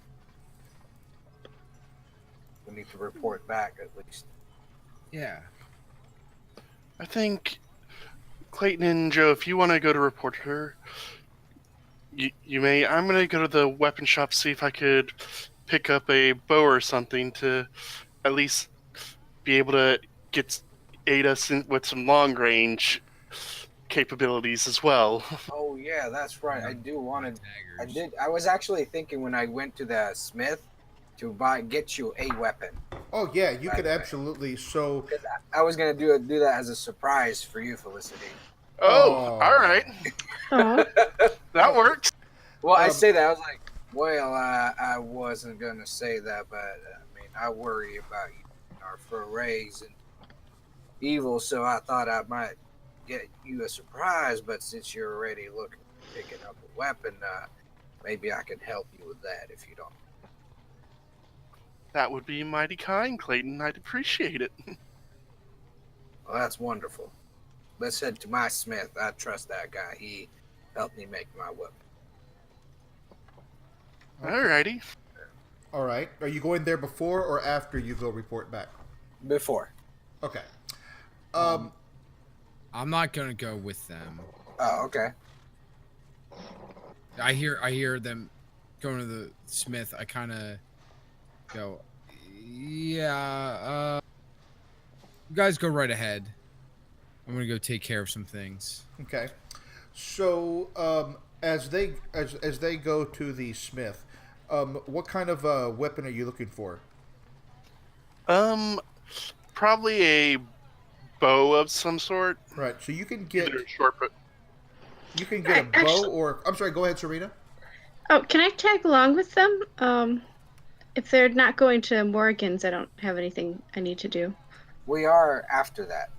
We need to report back at least. Yeah. I think Clayton and Joe, if you want to go to report her, you may. I'm going to go to the weapon shop, see if I could pick up a bow or something to at least be able to aid us with some long range capabilities as well. Oh yeah, that's right. I do want to. I did. I was actually thinking when I went to the smith to get you a weapon. oh yeah, you could absolutely. So I was gonna do that as a surprise for you, Felicity. Oh, Oh. all right. Oh, That works. Well, I say that I was like, well, I wasn't gonna say that, but I mean, I worry about you and our forays and evil, so I thought I might get you a surprise. But since you're already picking up a weapon, maybe I can help you with that if you don't. That would be mighty kind, Clayton. I'd appreciate it. Well, that's wonderful. Let's head to my smith. I trust that guy. He helped me make my weapon. Alrighty. all right, are you going there before or after you go report back? Before. Okay. I'm not gonna go with them. Oh, okay. I hear them going to the smith. I kind of go, yeah. You guys go right ahead. I'm gonna go take care of some things. Okay. So as they go to the smith, what kind of weapon are you looking for? Probably a bow of some sort. Right. So you can get Either short, but a bow or I'm sorry. Go ahead, Serena. oh, can I tag along with them? If they're not going to Morgan's, I don't have anything I need to do. We are after that.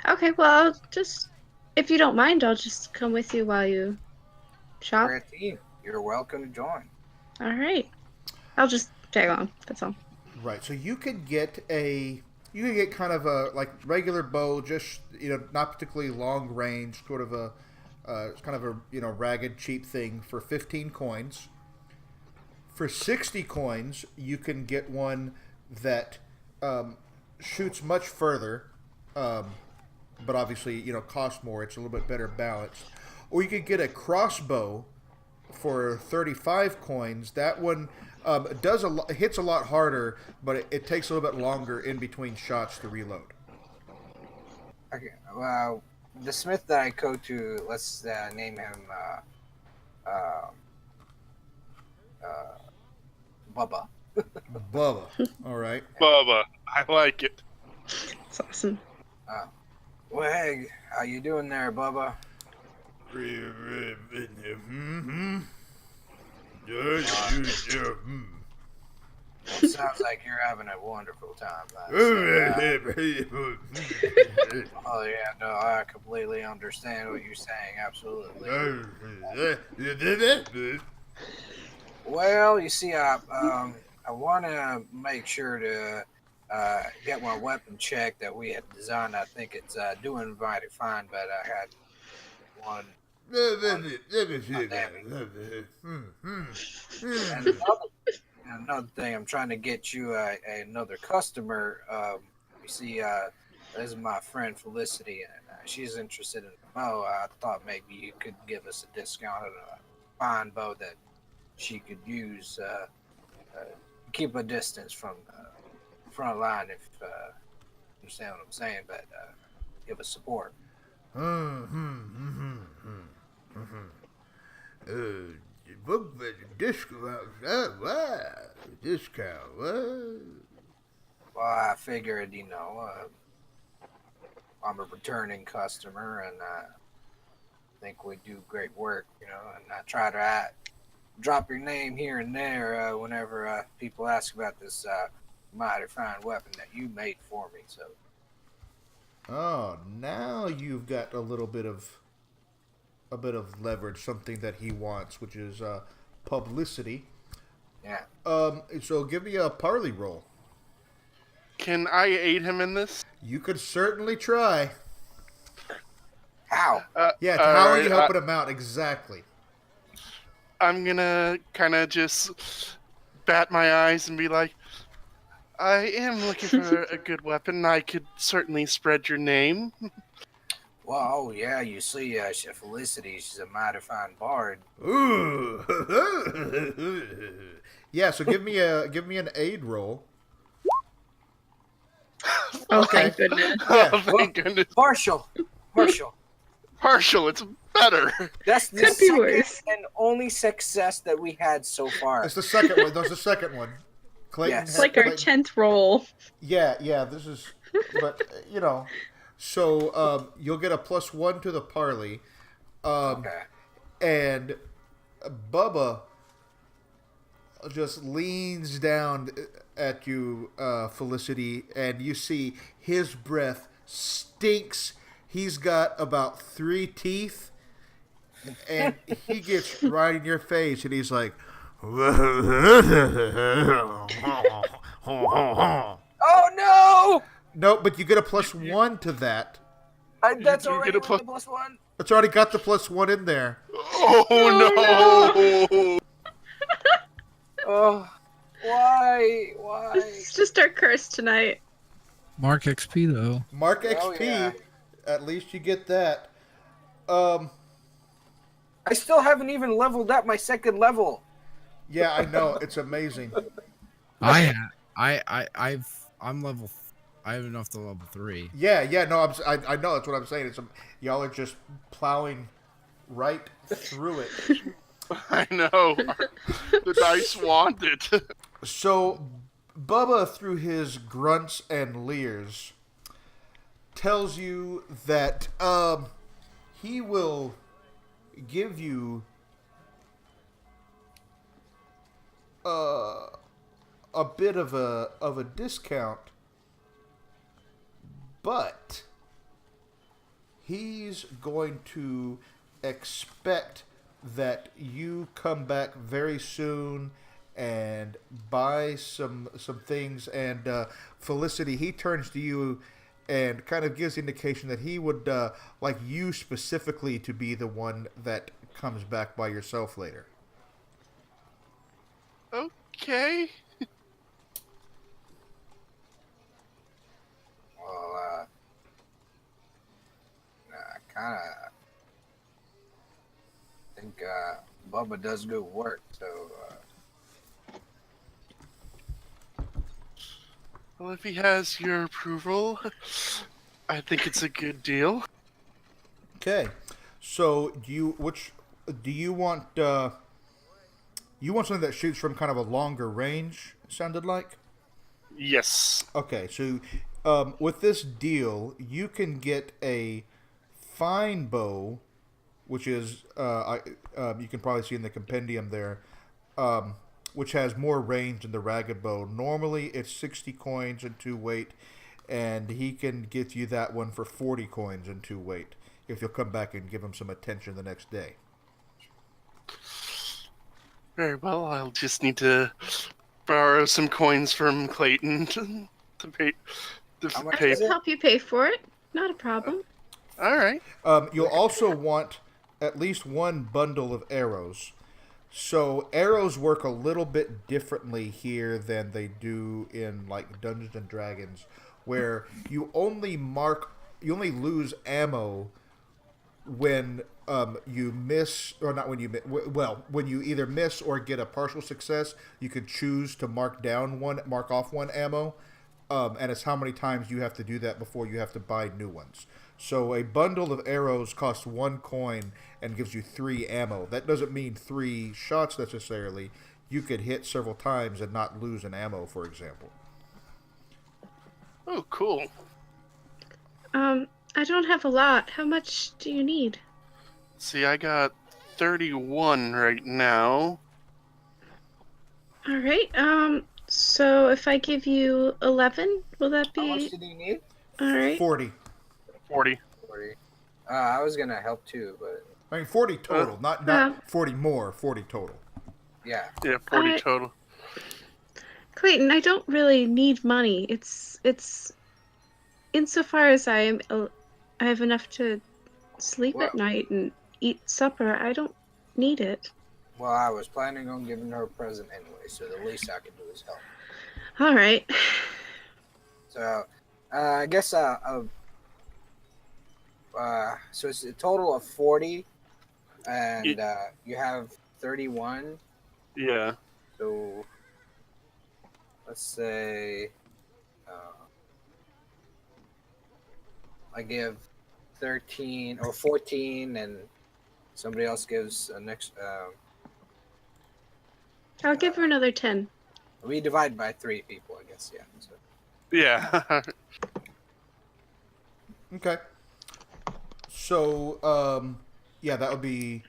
Okay, well, I'll just, if you don't mind, I'll just come with you while you shop. We're a team. You're welcome to join. All right. I'll just tag on. That's all. Right. So you could get kind of a like regular bow, just not particularly long range, sort of a kind of a ragged cheap thing for 15 coins. For 60 coins, you can get one that shoots much further, but obviously costs more. It's a little bit better balanced. Or you could get a crossbow for 35 coins. That one hits a lot harder, but it takes a little bit longer in between shots to reload. Okay. Well, the smith that I go to, let's name him Bubba. Bubba. All right. Bubba, I like it. It's awesome. Well, hey, how you doing there, Bubba? Sounds like you're having a wonderful time. Oh yeah, no, I completely understand what you're saying. Absolutely. Well, you see, I want to make sure to get my weapon checked that we had designed. I think it's doing mighty fine, but I had one. And another thing, I'm trying to get you another customer. You see, this is my friend Felicity, and she's interested in a bow. I thought maybe you could give us a discount on a fine bow that she could use. Keep a distance from the front line, if you understand what I'm saying, but give us support. Discount. Well, I figured, I'm a returning customer, and I think we do great work, and I try to drop your name here and there whenever people ask about this mighty fine weapon that you made for me. So. Oh, now you've got a bit of leverage, something that he wants, which is publicity. Yeah. So give me a parley roll. Can I aid him in this? You could certainly try. How? How are you helping him out exactly? I'm gonna kind of just bat my eyes and be like, I am looking for a good weapon. I could certainly spread your name. Well, yeah, you see, Felicity, she's a mighty fine bard. Ooh. Yeah, so give me an aid roll. Oh, Okay. thank goodness. Yeah. Oh, thank goodness. Partial. Partial, it's better. That's the Could be second worse. and only success that we had so far. It's the second one. That's the second one. Clayton. Yes. It's like our 10th roll. Yeah. This is, but So you'll get a +1 to the parley, Okay. and Bubba just leans down at you, Felicity, and you see his breath stinks. He's got about 3 teeth, and he gets right in your face, and he's like, Oh no! no, but you get a +1 to that. That's You already get a on the +1. It's already got the +1 in there. Oh no! Oh, why? It's just our curse tonight. Mark XP though. Mark Oh, XP. yeah. At least you get that. I still haven't even leveled up my second level. Yeah, I know. It's amazing. I'm level. I have enough to level 3. Yeah. No, I know. That's what I'm saying. Y'all are just plowing right through it. I know. The dice want it. So, Bubba, through his grunts and leers, tells you that he will give you a bit of a discount, but he's going to expect that you come back very soon and buy some things. And Felicity, he turns to you and kind of gives indication that he would like you specifically to be the one that comes back by yourself later. Okay. Well, I kind of think Bubba does good work, so Well, if he has your approval, I think it's a good deal. Okay, so do you want? You want something that shoots from kind of a longer range? Sounded like. Yes. Okay, so with this deal, you can get a fine bow, which is you can probably see in the compendium there, which has more range than the ragged bow. Normally, it's 60 coins and 2 weight, and he can get you that one for 40 coins and 2 weight if you'll come back and give him some attention the next day. Very well. I'll just need to borrow some coins from Clayton to pay. How To much pay. is I'll it? help you pay for it. Not a problem. All right. You'll also want at least one bundle of arrows. So arrows work a little bit differently here than they do in like Dungeons and Dragons, where you only lose ammo when you miss, or not when you miss, well, when you either miss or get a partial success. You could choose to mark off one ammo, and it's how many times you have to do that before you have to buy new ones. So a bundle of arrows costs 1 coin and gives you 3 ammo. That doesn't mean 3 shots necessarily. You could hit several times and not lose an ammo, for example. Oh, cool. I don't have a lot. How much do you need? See, I got 31 right now. All right. So if I give you 11, will that How much be did he need? all right? 40. 40. 40. I was gonna help too, but I mean, 40 total, not Yeah. 40 more, 40 total. yeah. Yeah, 40 I- total. Clayton, I don't really need money. It's insofar as I have enough to sleep Well- at night and eat supper. I don't need it. Well, I was planning on giving her a present anyway, so the least I can do is help. All right. So, I guess so it's a total of 40, and you have 31. Yeah. So let's say I give 13 or 14, and somebody else gives a next. I'll give her another 10. We divide by 3 people, I guess. Yeah. So. Yeah. Okay. So, yeah, that would be,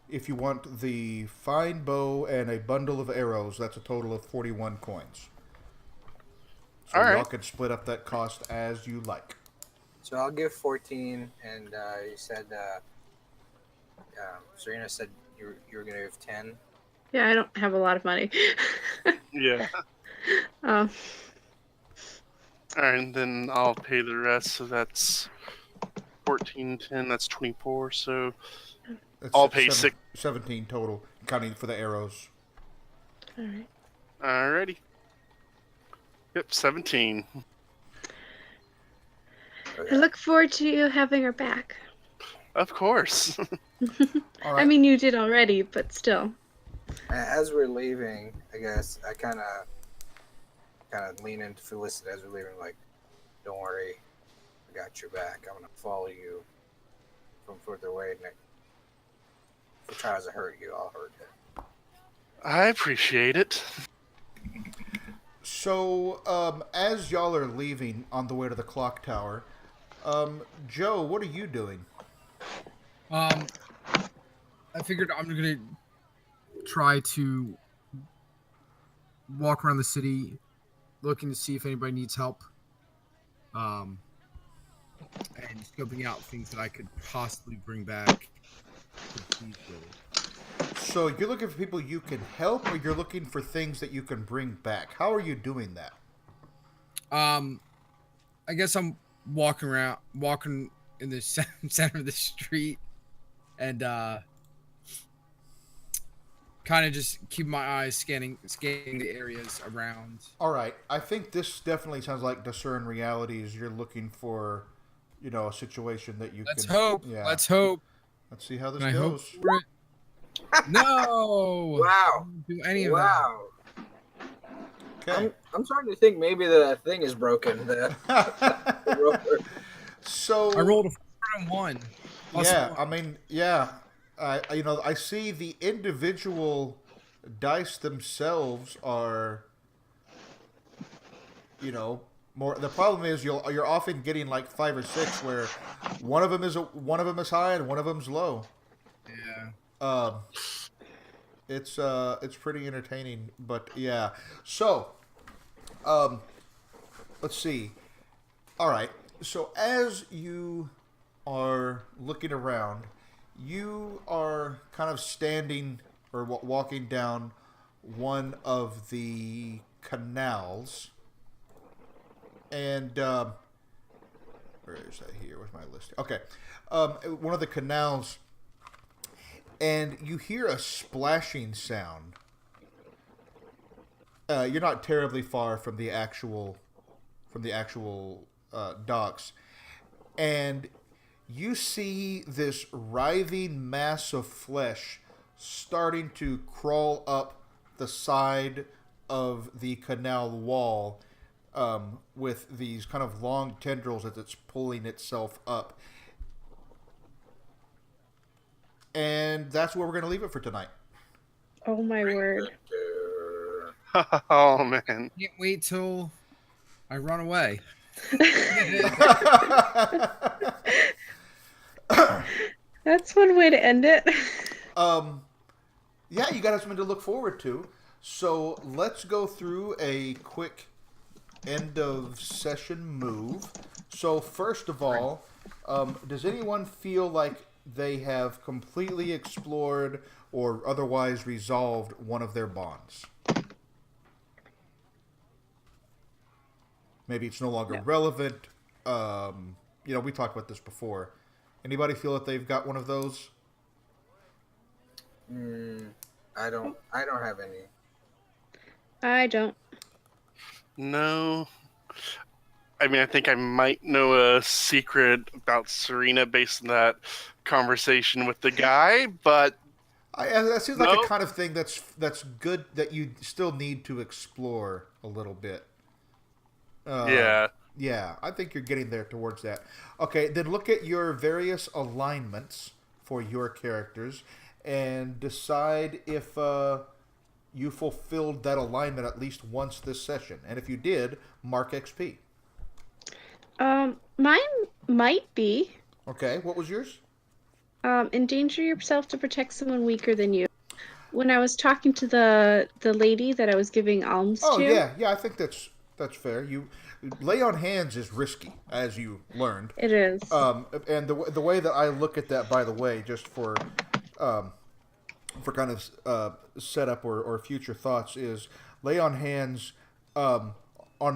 if you want the fine bow and a bundle of arrows, that's a total of 41 coins. So All right. y'all can split up that cost as you like. So I'll give 14, and you said Serena said you were gonna give 10. Yeah, I don't have a lot of money. Yeah. Um, All right, and then I'll pay the rest. So that's 14, 10. That's 24. So That's I'll pay 17 total, counting for the arrows. all right. Alrighty. Yep, 17. I look forward to you having her back. Of course. All right. I mean, you did already, but still. As we're leaving, I guess I kind of lean into Felicity as we're leaving, like, don't worry, I got your back. I'm gonna follow you from further away, and if it tries to hurt you, I'll hurt it. I appreciate it. So, as y'all are leaving on the way to the clock tower, Joe, what are you doing? I figured I'm gonna try to walk around the city, looking to see if anybody needs help, and scoping out things that I could possibly bring back to these buildings. So you're looking for people you can help, or you're looking for things that you can bring back? How are you doing that? I guess I'm walking in the center of the street, and kind of just keep my eyes scanning the areas around. All right. I think this definitely sounds like discern realities. You're looking for, a situation that you Let's can. hope. Yeah. Let's hope. Let's see how this And I hope goes. for it. No. Wow. Don't do any of Wow. Okay. I'm starting to think maybe the thing is broken. The roper. So that. I rolled a 4 and 1. Plus yeah, 1. I mean, yeah. I see the individual dice themselves are, more. The problem is you're often getting like 5 or 6 where one of them is high and one of them's low. Yeah. It's pretty entertaining, but yeah. So, let's see. All right. So as you are looking around, you are kind of standing or walking down one of the canals, and where is that here? Where's my list? Okay, one of the canals, and you hear a splashing sound. You're not terribly far from the actual docks, and you see this writhing mass of flesh starting to crawl up the side of the canal wall, with these kind of long tendrils as it's pulling itself up. And that's where we're going to leave it for tonight. Oh my word. Oh man. Can't wait till I run away. That's one way to end it. Yeah, you got to have something to look forward to. So let's go through a quick end of session move. So first of all, does anyone feel like they have completely explored or otherwise resolved one of their bonds? Maybe it's no longer relevant. We talked about this before. Anybody feel that they've got one of those? I don't have any. I don't. No. I mean, I think I might know a secret about Serena based on that conversation with the guy, but That seems like No. a kind of thing that's good that you still need to explore a little bit. yeah. Yeah, I think you're getting there towards that. Okay, then look at your various alignments for your characters and decide if you fulfilled that alignment at least once this session. And if you did, mark XP. Mine might be Okay, what was yours? endanger yourself to protect someone weaker than you. When I was talking to the lady that I was giving alms Oh, to. yeah, I think that's fair. You lay on hands is risky, as you learned. It is. And the way that I look at that, by the way, just for kind of setup or future thoughts, is lay on hands on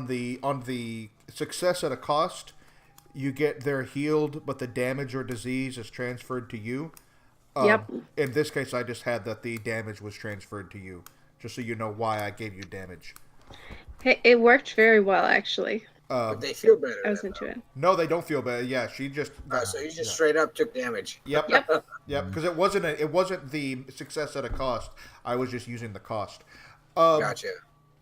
the success at a cost. You get their healed, but the damage or disease is transferred to you. Yep. In this case, I just had that the damage was transferred to you, just so you know why I gave you damage. Hey, it worked very well, actually. But they feel better. I was then, into it. No, they don't feel bad. Yeah, she just. so you just straight up took damage. Yep. Yep. Yep. Because it wasn't the success at a cost. I was just using the cost. Gotcha.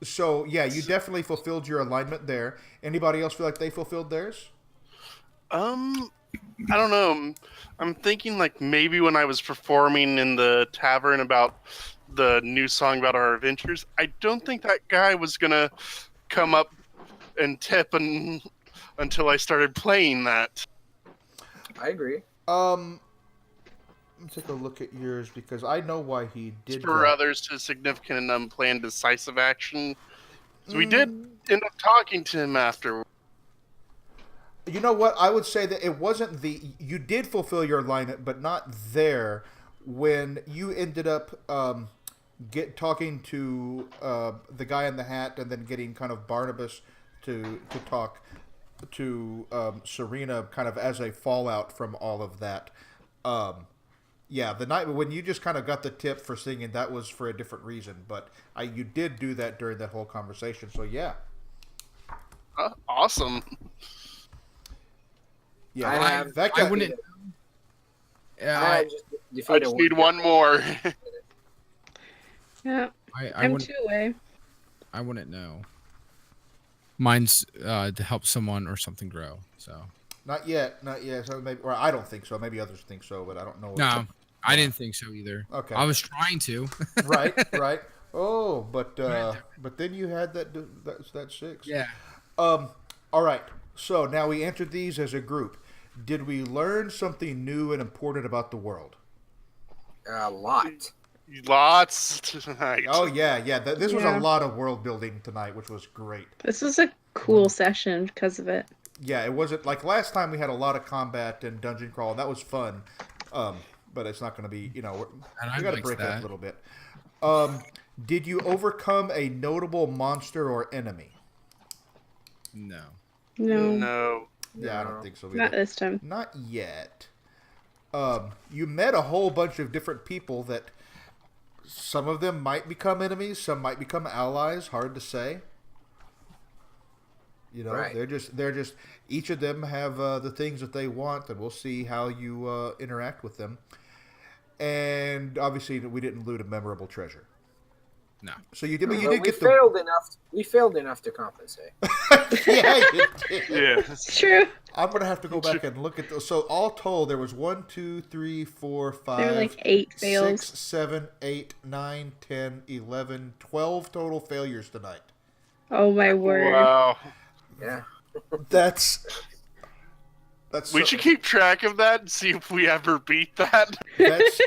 So yeah, you definitely fulfilled your alignment there. Anybody else feel like they fulfilled theirs? I don't know. I'm thinking like maybe when I was performing in the tavern about the new song about our adventures, I don't think that guy was gonna come up and tip until I started playing that. I agree. Let me take a look at yours because I know why he did For that. others to significant and unplanned decisive action. So we did end up talking to him after. You know what? I would say that it wasn't you did fulfill your alignment, but not there. when you ended up talking to the guy in the hat, and then getting kind of Barnabas to talk to Serena, kind of as a fallout from all of that. Yeah, the night when you just kind of got the tip for singing, that was for a different reason, but you did do that during that whole conversation. So yeah. Awesome. Yeah, I wouldn't. I I just need one more. Yeah, I I'm wouldn't. 2 away. I wouldn't know. Mine's to help someone or something grow. So Not yet. So maybe, or I don't think so. Maybe others think so, but I don't know. no, I didn't think so either. Okay. I was trying to. Right. Oh, but then you had that 6. Yeah. All right. So now we entered these as a group. Did we learn something new and important about the world? A lot. Lots tonight. Oh yeah. This was a lot of world building tonight, which was great. This was a cool session because of it. Yeah, it wasn't like last time. We had a lot of combat and dungeon crawl, and that was fun. But it's not going to be. We got to break it up a little bit. Did you overcome a notable monster or enemy? No. No, Yeah, I don't think so either. not this time. Not yet. You met a whole bunch of different people that some of them might become enemies, some might become allies. Hard to say. Right. They're just each of them have the things that they want, and we'll see how you interact with them. And obviously, we didn't loot a memorable treasure. No. So you did, but We failed enough. We failed enough to compensate. Yeah, you did. Yeah. It's true. I'm gonna have to go back and look at those. So all told, there was 1, 2, 3, 4, 5. There were like 8 fails. 6, 7, 8, 9, 10, 11, 12 total failures tonight. Oh my word. Wow. Yeah. That's We should keep track of that and see if we ever beat that.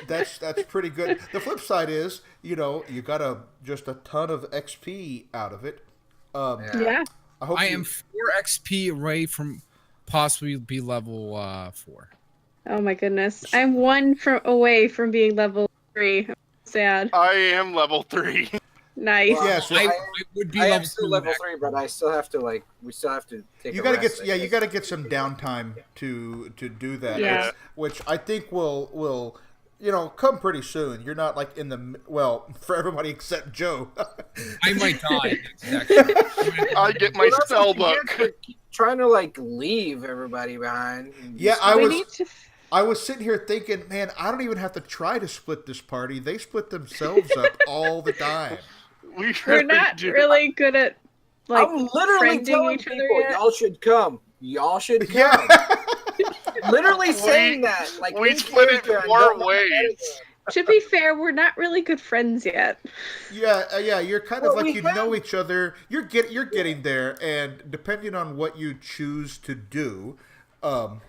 that's pretty good. The flip side is, you got just a ton of XP out of it. Yeah. I am 4 XP away from possibly be level 4. Oh my goodness. I'm 1 away from being level 3. Sad. I am level 3. Nice. Yeah, so I would be I am level still 2 level next. 3, but I still have to we still have to take. you got to get you got to get some downtime to do that. Yeah. Which I think will come pretty soon. You're not like in the for everybody except Joe. I might die next section. I get my spell book. Trying to leave everybody behind. Yeah, We I was sitting here thinking, man, I don't even have to try to split this party. They split themselves up all the time. We're not really good at I'm literally friending telling each other people, yet. y'all should come. Y'all should come. Yeah. Literally saying that. We in split it character, 4 ways. To be fair, we're not really good friends yet. Yeah. You're kind of Well, like we know each other. You're getting there, and depending on what you choose to do, But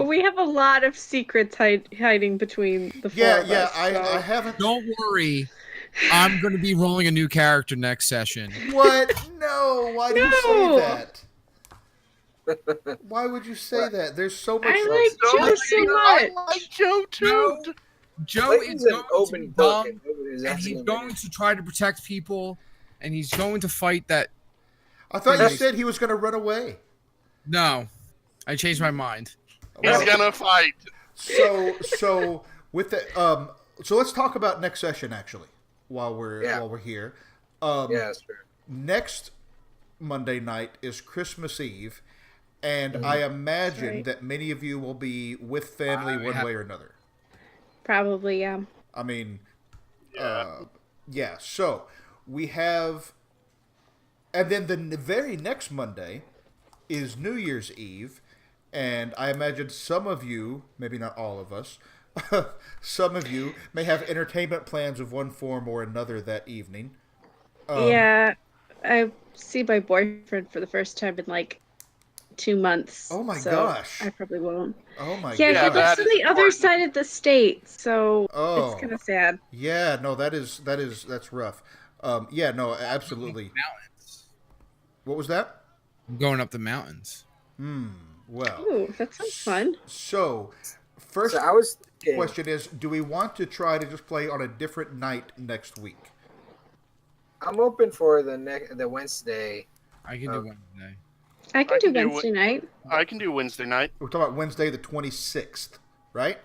we have a lot of secrets hiding between the four of us. I haven't. Don't worry. I'm going to be rolling a new character next session. What? No. Why do you No. say that? Why would you say that? There's so much. I like Joe so much. I like Joe too. Joe Clayton's is an going to open be book, dumb, and and he's going to try to protect people, and he's going to fight that. I thought you said he was going to run away. No, I changed my mind. He's gonna fight. So with the so let's talk about next session actually while we're here. Yeah, that's true. Next Monday night is Christmas Eve, and I imagine that many of you will be with family one way or another. Probably, yeah. I mean, yeah. So we have, and then the very next Monday is New Year's Eve, and I imagine some of you, maybe not all of us, some of you may have entertainment plans of one form or another that evening. Yeah, I see my boyfriend for the first time in like 2 months. Oh my so gosh. I probably won't. Oh my Yeah, god. he lives on the other side of the state, so Oh. it's kind of sad. Yeah, no, that's rough. Yeah, no, absolutely. Mountains. What was that? I'm going up the mountains. Well. Ooh, that sounds fun. So, first So I was thinking, question is, do we want to try to just play on a different night next week? I'm open for the Wednesday. I can do Wednesday. I can I do can do Wednesday night. I can do Wednesday night. We're talking about Wednesday the 26th, right?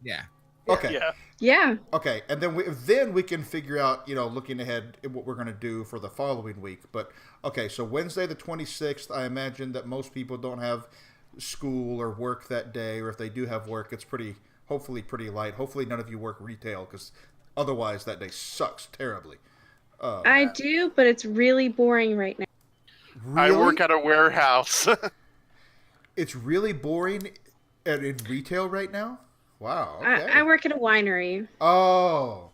Yeah. Okay. Yeah. Yeah. Okay, and then we can figure out, looking ahead, what we're going to do for the following week. But okay, so Wednesday the 26th, I imagine that most people don't have school or work that day, or if they do have work, it's hopefully pretty light. Hopefully none of you work retail, because otherwise that day sucks terribly. I do, but it's really boring right now. Really? I work at a warehouse. It's really boring in retail right now? Wow, okay. I work at a winery. Oh.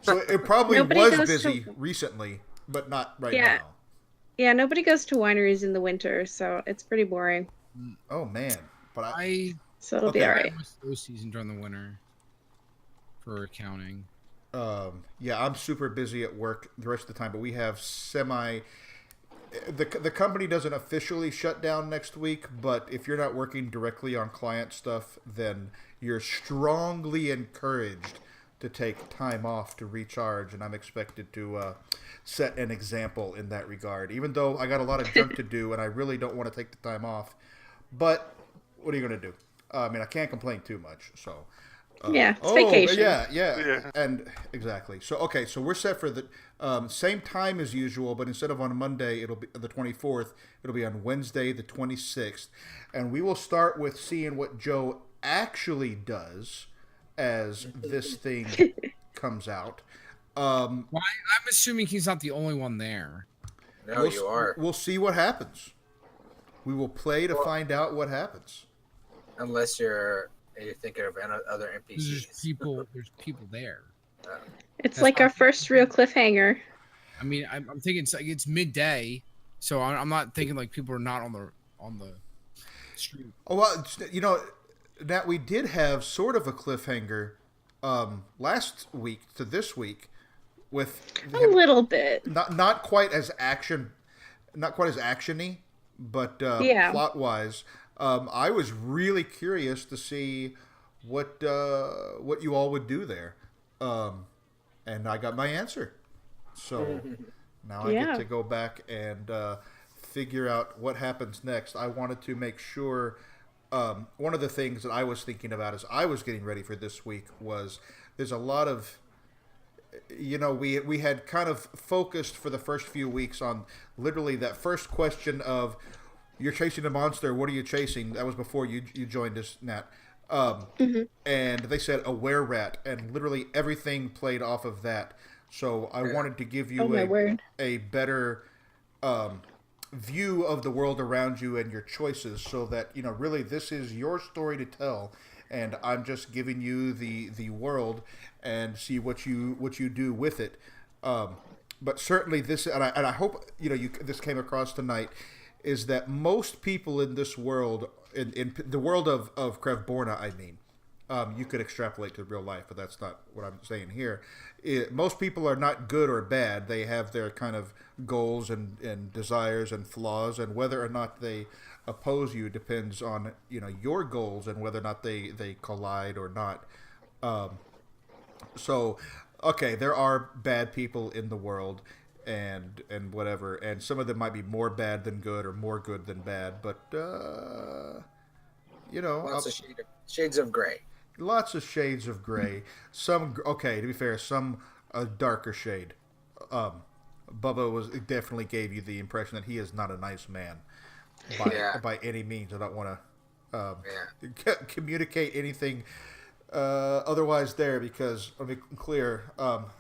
So it probably Nobody was goes busy to- recently, but not right Yeah. now. Yeah, nobody goes to wineries in the winter, so it's pretty boring. Oh, man. But So it'll be Okay. all I right. have a slow season during the winter for accounting. yeah, I'm super busy at work the rest of the time, but we have the company doesn't officially shut down next week, but if you're not working directly on client stuff, then you're strongly encouraged to take time off to recharge, and I'm expected to set an example in that regard, even though I got a lot of junk to do and I really don't want to take the time off. But what are you going to do? I mean, I can't complain too much, so... Yeah, it's vacation. Yeah, and exactly. So okay, so we're set for the same time as usual, but instead of on Monday, it'll be the 24th. It'll be on Wednesday, the 26th, and we will start with seeing what Joe actually does as this thing comes out. I'm assuming he's not the only one there. No, you are. We'll see what happens. We will play to find out what happens. Unless you're thinking of other There's NPCs. there's people there. It's That's like fine. our first real cliffhanger. I mean, I'm thinking it's midday, so I'm not thinking like people are not on the street. Oh well, Nat, we did have sort of a cliffhanger last week to this week with A little bit. not quite as actiony, but Yeah. plot wise. I was really curious to see what you all would do there, and I got my answer. So now I get to go back and figure out what happens next. I wanted to make sure. One of the things that I was thinking about as I was getting ready for this week was there's a lot of, we had kind of focused for the first few weeks on literally that first question of, you're chasing a monster, what are you chasing? That was before you joined us, Nat. And they said a were-rat, and literally everything played off of that. So I wanted to give you a better view of the world around you and your choices, so that really this is your story to tell, and I'm just giving you the world and see what you do with it. But certainly this, and I hope this came across tonight, is that most people in this world, in the world of Krevborna, I mean, you could extrapolate to real life, but that's not what I'm saying here. Most people are not good or bad. They have their kind of goals and desires and flaws, and whether or not they oppose you depends on your goals and whether or not they collide or not. So, okay, there are bad people in the world, and whatever, and some of them might be more bad than good or more good than bad, but Lots of shades of gray. Lots of shades of gray. Some, okay, to be fair, some a darker shade. Bubba definitely gave you the impression that he is not a nice man by any means. I don't want to communicate anything otherwise there, because let me be clear,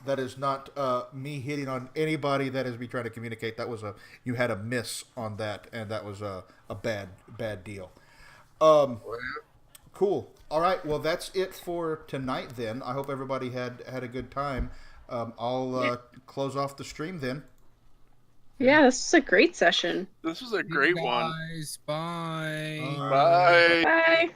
that is not me hitting on anybody. That is me trying to communicate. That was you had a miss on that, and that was a bad deal. Cool. All right. Well, that's it for tonight then. I hope everybody had a good time. I'll close off the stream then. Yeah, this was a great session. This was a great one. Guys, bye. Bye. Bye.